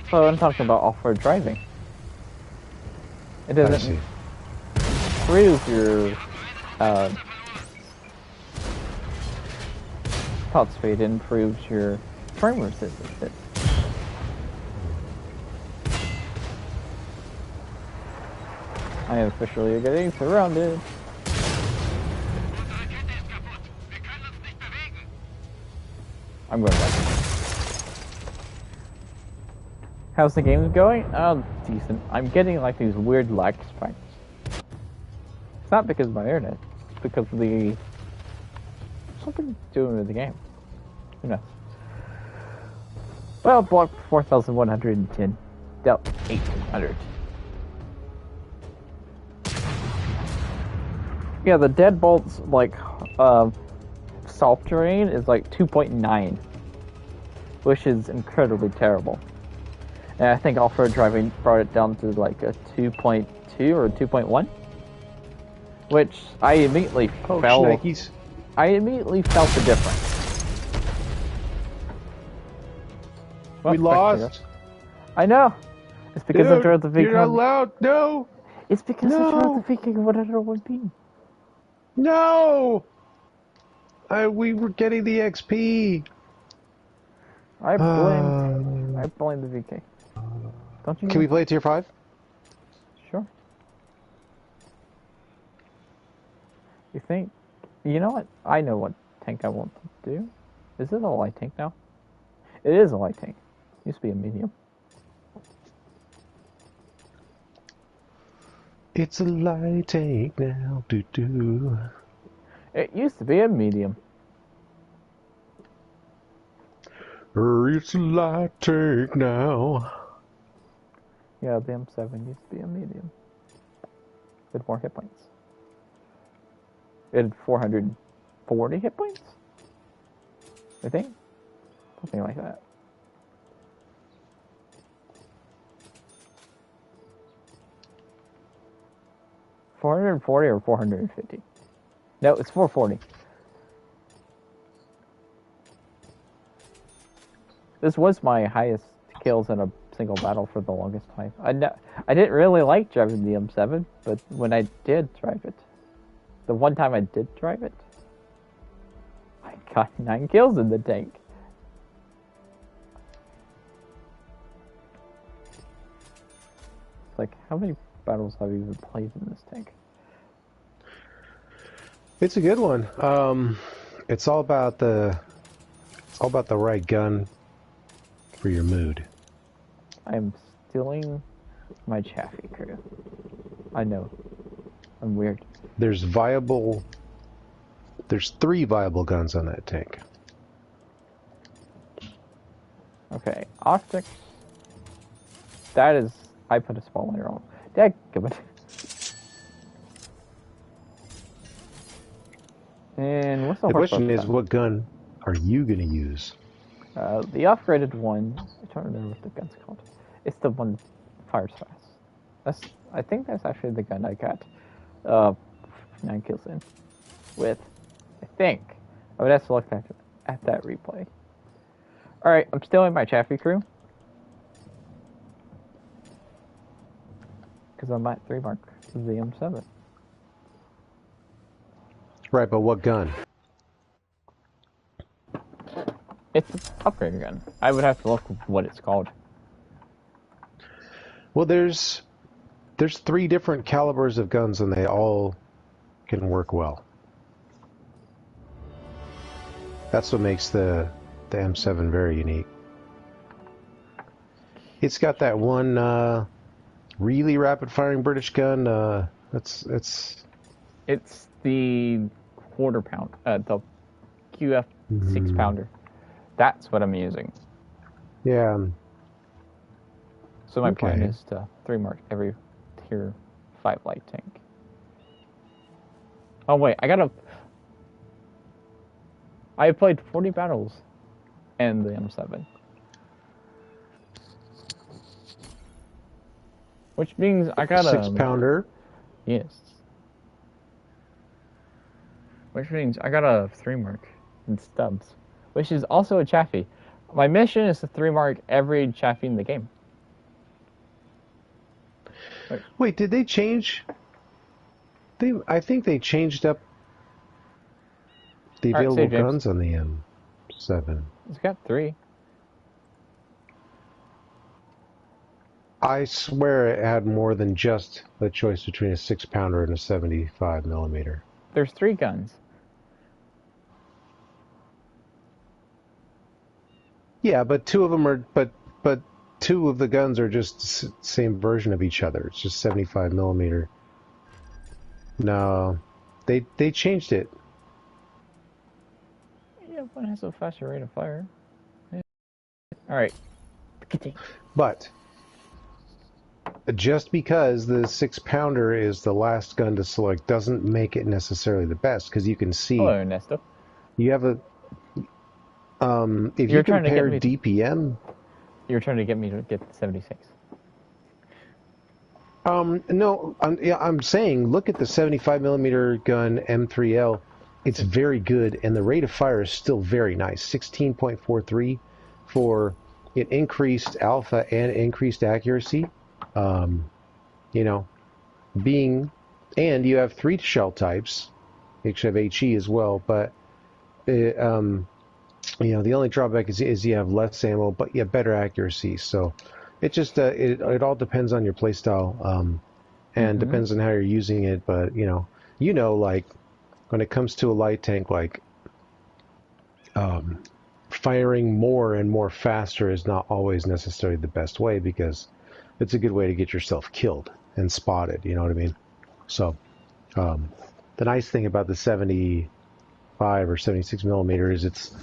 So I'm talking about off-road driving. It doesn't improve your top speed, it improves your terrain resistance. I am officially getting surrounded. I'm going back. How's the game going? Oh, decent. I'm getting like these weird lag spikes. It's not because of my internet. It's because of the... something doing with the game. Who knows? Well, block 4,110. Dealt 1,800. Yeah, the deadbolt's like soft terrain is like 2.9, which is incredibly terrible. And I think off-road driving brought it down to like a 2.2 or 2.1, which I immediately felt. Shnikes. I immediately felt the difference. Well, We lost. I know. It's because I drove the vehicle. You're not allowed. No. It's because I drove the vehicle. What other would be? No! We were getting the XP. I blame the VK. Don't you? Can we play tier 5? Sure. You think? You know what? I know what tank I want to do. Is it a light tank now? It is a light tank. It used to be a medium. It's a light tank now. Doo-doo. It used to be a medium. It's a light tank now. Yeah, the M7 used to be a medium. With more hit points. It had 440 hit points? I think? Something like that. $440 or 450? No, it's 440. This was my highest kills in a single battle for the longest time. I didn't really like driving the M7, but when I did drive it, the one time I did drive it, I got 9 kills in the tank. It's like, how many battles have you even played in this tank? It's a good one. It's all about the right gun for your mood. I'm stealing my Chaffee crew. I know. I'm weird. There's 3 viable guns on that tank. Okay, optics. That is... I put a small layer on. Dadgummit. And what's the question horsepower is, what gun are you going to use? The upgraded one... I don't remember what the gun's called. It's the one that fires fast. I think that's actually the gun I got 9 kills in with. I think. I would have to look at that replay. Alright, I'm stealing my Chaffee crew. Because I'm at 3 mark of the M7. Right, but what gun? It's an upgraded gun. I would have to look what it's called. Well, there's 3 different calibers of guns, and they all can work well. That's what makes the M7 very unique. It's got that one really rapid-firing British gun. It's the quarter pound, the QF 6-pounder. That's what I'm using. Yeah. So my plan is to 3 mark every tier 5 light tank. Oh wait, I played 40 battles in the M7. Which means I got a 6-pounder. Yes. Which means I got a 3 mark in stubs, which is also a Chaffee. My mission is to 3 mark every Chaffee in the game. Wait, did they change? I think they changed up the available guns on the M7. It's got 3. I swear it had more than just the choice between a 6-pounder and a 75mm. There's 3 guns. Yeah, but 2 of them are, but 2 of the guns are just the same version of each other. It's just 75mm. No, they changed it. Yeah, one has a faster rate of fire. Yeah. All right. But just because the 6-pounder is the last gun to select doesn't make it necessarily the best, because you can see. Hello, Ernesto. You have a. If you compare DPM. You're trying to get me to get 76. No, I'm saying look at the 75mm gun M3L. It's very good, and the rate of fire is still very nice. 16.43 for an increased alpha and increased accuracy. And you have 3 shell types. You actually have HE as well, but the only drawback is you have less ammo, but you have better accuracy. So it just it all depends on your playstyle, and depends on how you're using it. But like when it comes to a light tank, like firing more and more faster is not always necessarily the best way, because it's a good way to get yourself killed and spotted. You know what I mean? So the nice thing about the 75 or 76mm is it's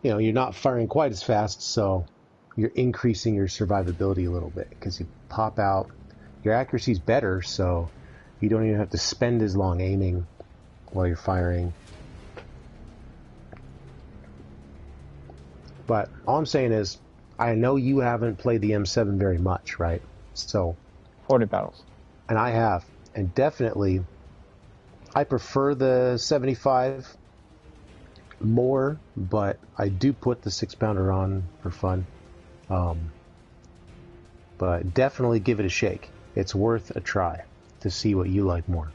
you're not firing quite as fast, so you're increasing your survivability a little bit because you pop out. Your accuracy is better, so you don't even have to spend as long aiming while you're firing. But all I'm saying is, I know you haven't played the M7 very much, right? So 40 battles. And I have. And definitely, I prefer the 75 more, but I do put the 6-pounder on for fun. But definitely give it a shake. It's worth a try to see what you like more.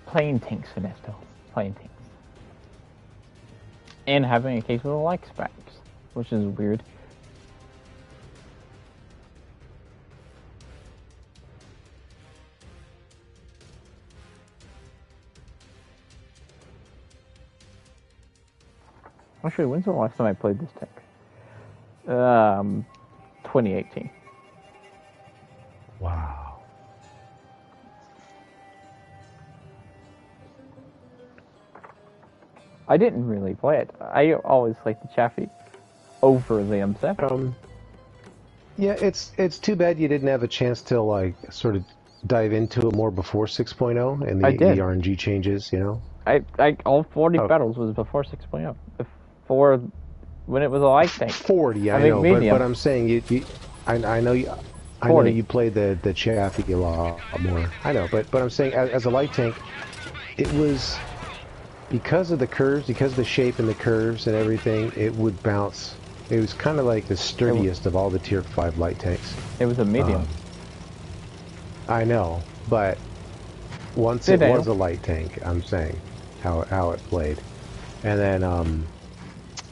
Playing tanks, Ernesto. Playing tanks. And having a case with a like specs, which is weird. Actually, when's the last time I played this tank? 2018. Wow. I didn't really play it. I always liked the Chaffee over the M7. Yeah, it's too bad you didn't have a chance to like sort of dive into it more before 6.0 and the RNG changes, you know? I all 40 battles was before 6.0. Before when it was a light tank. 40, I know, but I'm saying I know you. I know you played the Chaffee a lot more. I know, but I'm saying as a light tank, it was because of the curves, because of the shape and the curves and everything, it would bounce. It was kind of like the sturdiest of all the Tier 5 light tanks. It was a medium. I know, but once it was a light tank, I'm saying how it played, and then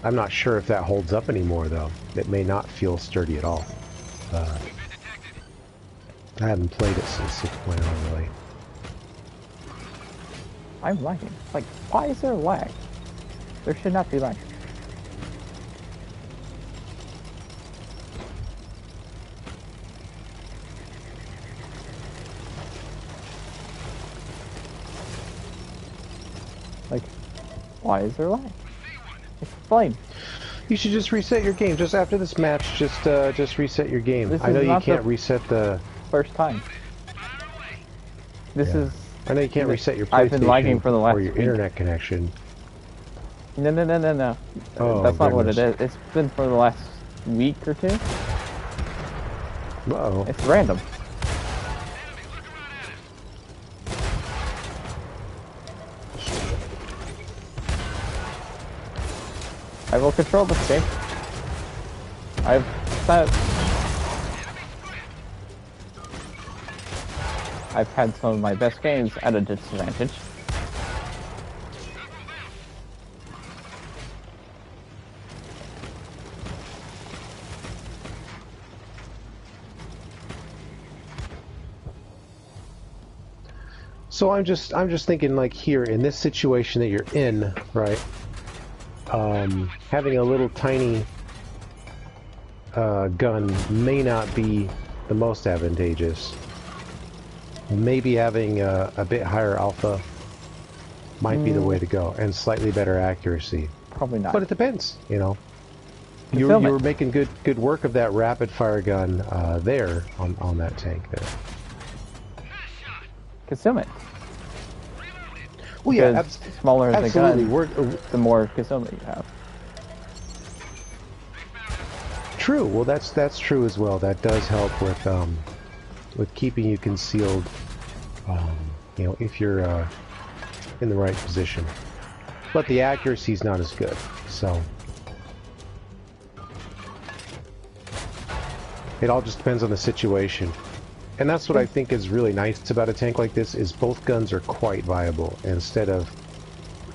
I'm not sure if that holds up anymore though. It may not feel sturdy at all. I haven't played it since 6.0 really. I'm lagging. Like, why is there lag? There should not be lag. Like, why is there lag? Explain. You should just reset your game. Just after this match, just reset your game. I know you can't reset the first time. This is. I know you can't reset your PlayStation I've been lagging for the last or your internet connection. No. Oh, that's not what it is. It's been for the last week or two. Uh-oh. It's random. I will control this game. I've had some of my best games at a disadvantage. So I'm just thinking, like, here in this situation that you're in, right? Having a little tiny gun may not be the most advantageous. Maybe having a bit higher alpha might be the way to go, and slightly better accuracy. Probably not. But it depends, you know. You were making good work of that rapid fire gun there on that tank there. Consume it. Well, yeah, because smaller the gun, the more consume you have. True. Well, that's true as well. That does help with keeping you concealed. You know, if you're in the right position, but the accuracy is not as good. So it all just depends on the situation. And that's what I think is really nice about a tank like this, is both guns are quite viable. Instead of,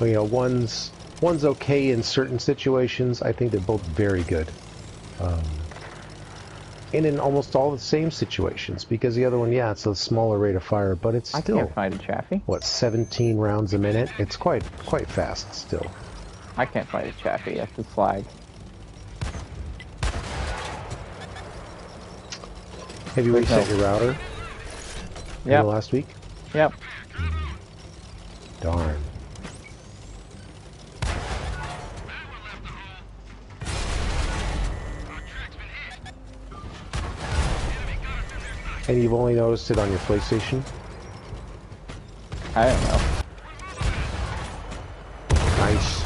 you know, one's okay in certain situations, I think they're both very good. And in almost all the same situations, because the other one, yeah, it's a smaller rate of fire, but it's still... I can't fight a Chaffee. What, 17 rounds a minute? It's quite fast still. I can't fight a Chaffee, that's the flag. Have you reset your router? Yeah. Last week? Yep. Darn. And you've only noticed it on your PlayStation? I don't know. Nice.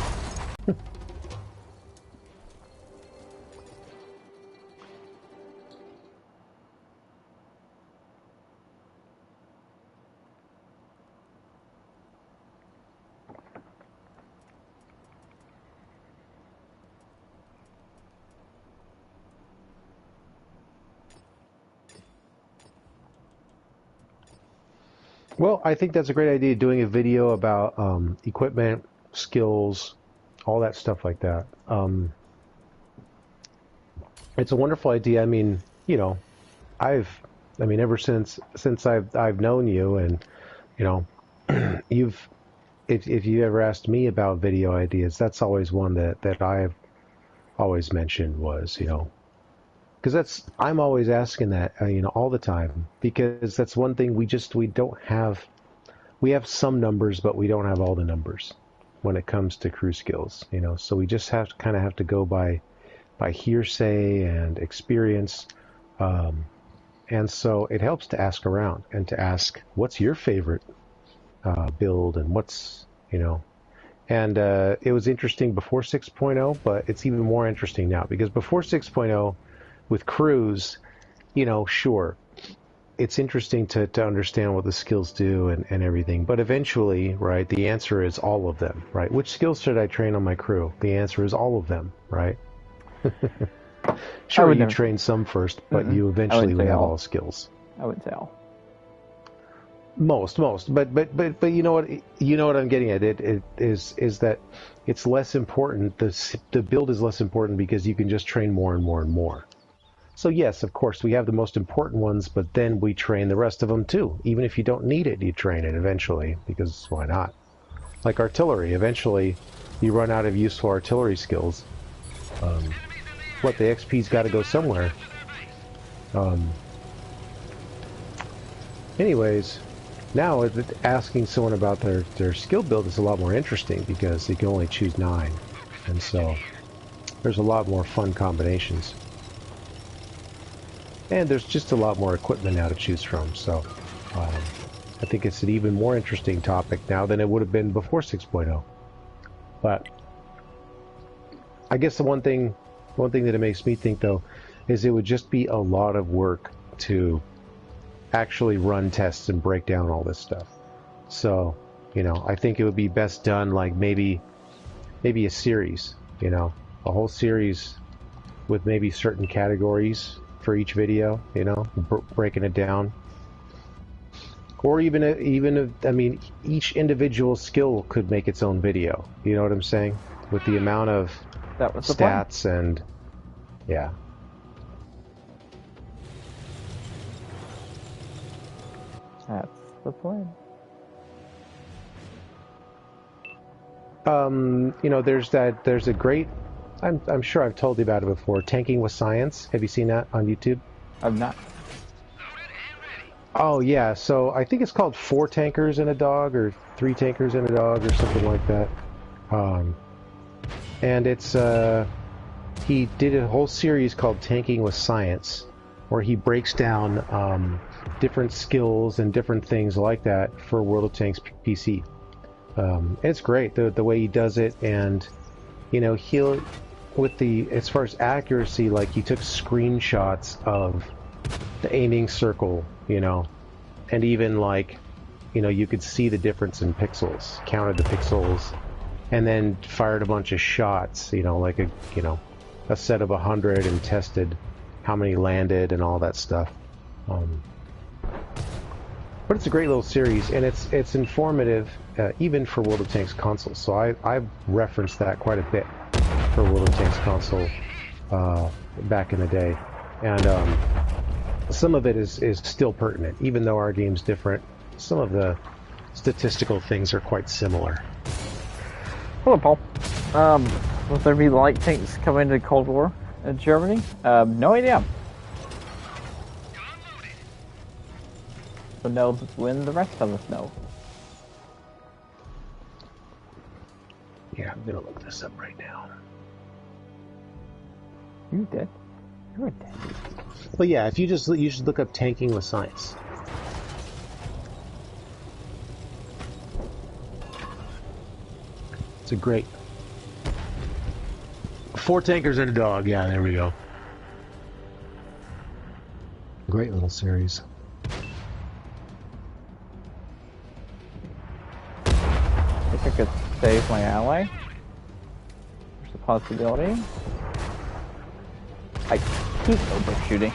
Well, I think that's a great idea, doing a video about equipment, skills, all that stuff like that. It's a wonderful idea. I mean, you know, ever since I've known you, and you know, you've if you ever asked me about video ideas, that's always one that I've always mentioned was, because I'm always asking that, all the time, because that's one thing we don't have. We have some numbers, but we don't have all the numbers when it comes to crew skills, So we just have to go by hearsay and experience, and so it helps to ask around and to ask, what's your favorite build, and what's And it was interesting before 6.0, but it's even more interesting now because before 6.0, with crews, sure, it's interesting to understand what the skills do and everything. But eventually, right, the answer is all of them, right? Which skills should I train on my crew? The answer is all of them, right? Sure, you train some first, but you eventually would have all skills. I would say all. Most, but you know what I'm getting at. It is that it's less important. The build is less important because you can just train more and more and more. So yes, of course, we have the most important ones, but then we train the rest of them too. Even if you don't need it, you train it eventually, because why not? Like artillery, eventually you run out of useful artillery skills. The XP's got to go somewhere. Anyways, now asking someone about their skill build is a lot more interesting because you can only choose 9, and so there's a lot more fun combinations. And there's just a lot more equipment now to choose from, so I think it's an even more interesting topic now than it would have been before 6.0. But I guess the one thing that it makes me think, though, is it would just be a lot of work to actually run tests and break down all this stuff. So, I think it would be best done like maybe a series, a whole series with maybe certain categories for each video, breaking it down. Or even each individual skill could make its own video. You know what I'm saying? With the amount of stats and yeah. That's the plan. There's a great, I'm sure I've told you about it before, Tanking with Science. Have you seen that on YouTube? I've not. Oh yeah, so I think it's called 4 Tankers and a Dog, or 3 Tankers and a Dog, or something like that. And it's he did a whole series called Tanking with Science, where he breaks down different skills and different things like that for World of Tanks PC. It's great the way he does it, and he'll as far as accuracy, like he took screenshots of the aiming circle, and even you could see the difference in pixels, counted the pixels, and then fired a bunch of shots, like a set of 100, and tested how many landed and all that stuff. But it's a great little series, and it's informative, even for World of Tanks consoles. So I've referenced that quite a bit for World of Tanks console back in the day, and some of it is still pertinent, even though our game's different. Some of the statistical things are quite similar. Hello, Paul. Will there be light tanks coming to Cold War in Germany? No idea. But know when the rest of us know. Yeah, I'm gonna look this up right now. You did? You're dead. Well, yeah, you should look up Tanking with Science. It's a great 4 Tankers and a Dog. Yeah, there we go. Great little series. I think I could save my ally. There's a possibility. I keep overshooting.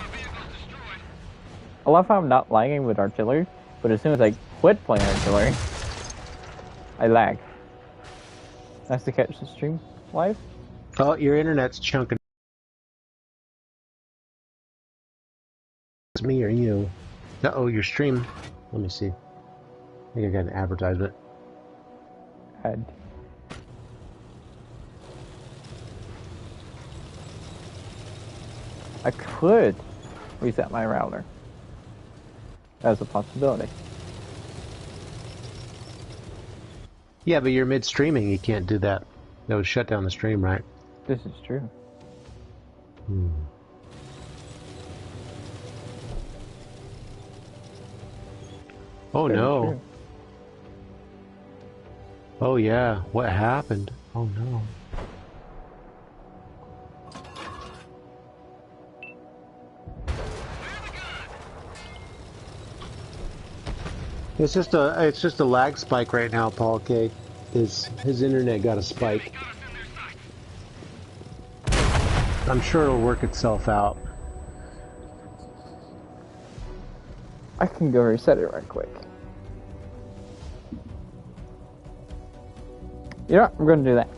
I love how I'm not lagging with artillery, but as soon as I quit playing artillery, I lag. Nice to catch the stream live. Oh, your internet's chunking. It's me or you? Uh-oh, your stream. Let me see. I think I got an advertisement. bad. I could reset my router. As a possibility. Yeah, but you're mid-streaming. You can't do that. That would shut down the stream, right? This is true. Oh Very no. true. Oh yeah. What happened? Oh no. It's just a lag spike right now, Paul K. His internet got a spike. I'm sure it'll work itself out. I can go reset it right quick. You know what? I'm going to do that.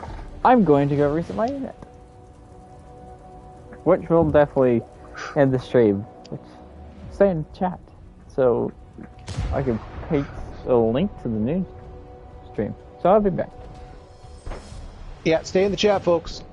I'm going to go reset my internet. Which will definitely end the stream. Which, stay in chat. So I can paste a link to the news stream. So I'll be back. Yeah, stay in the chat, folks.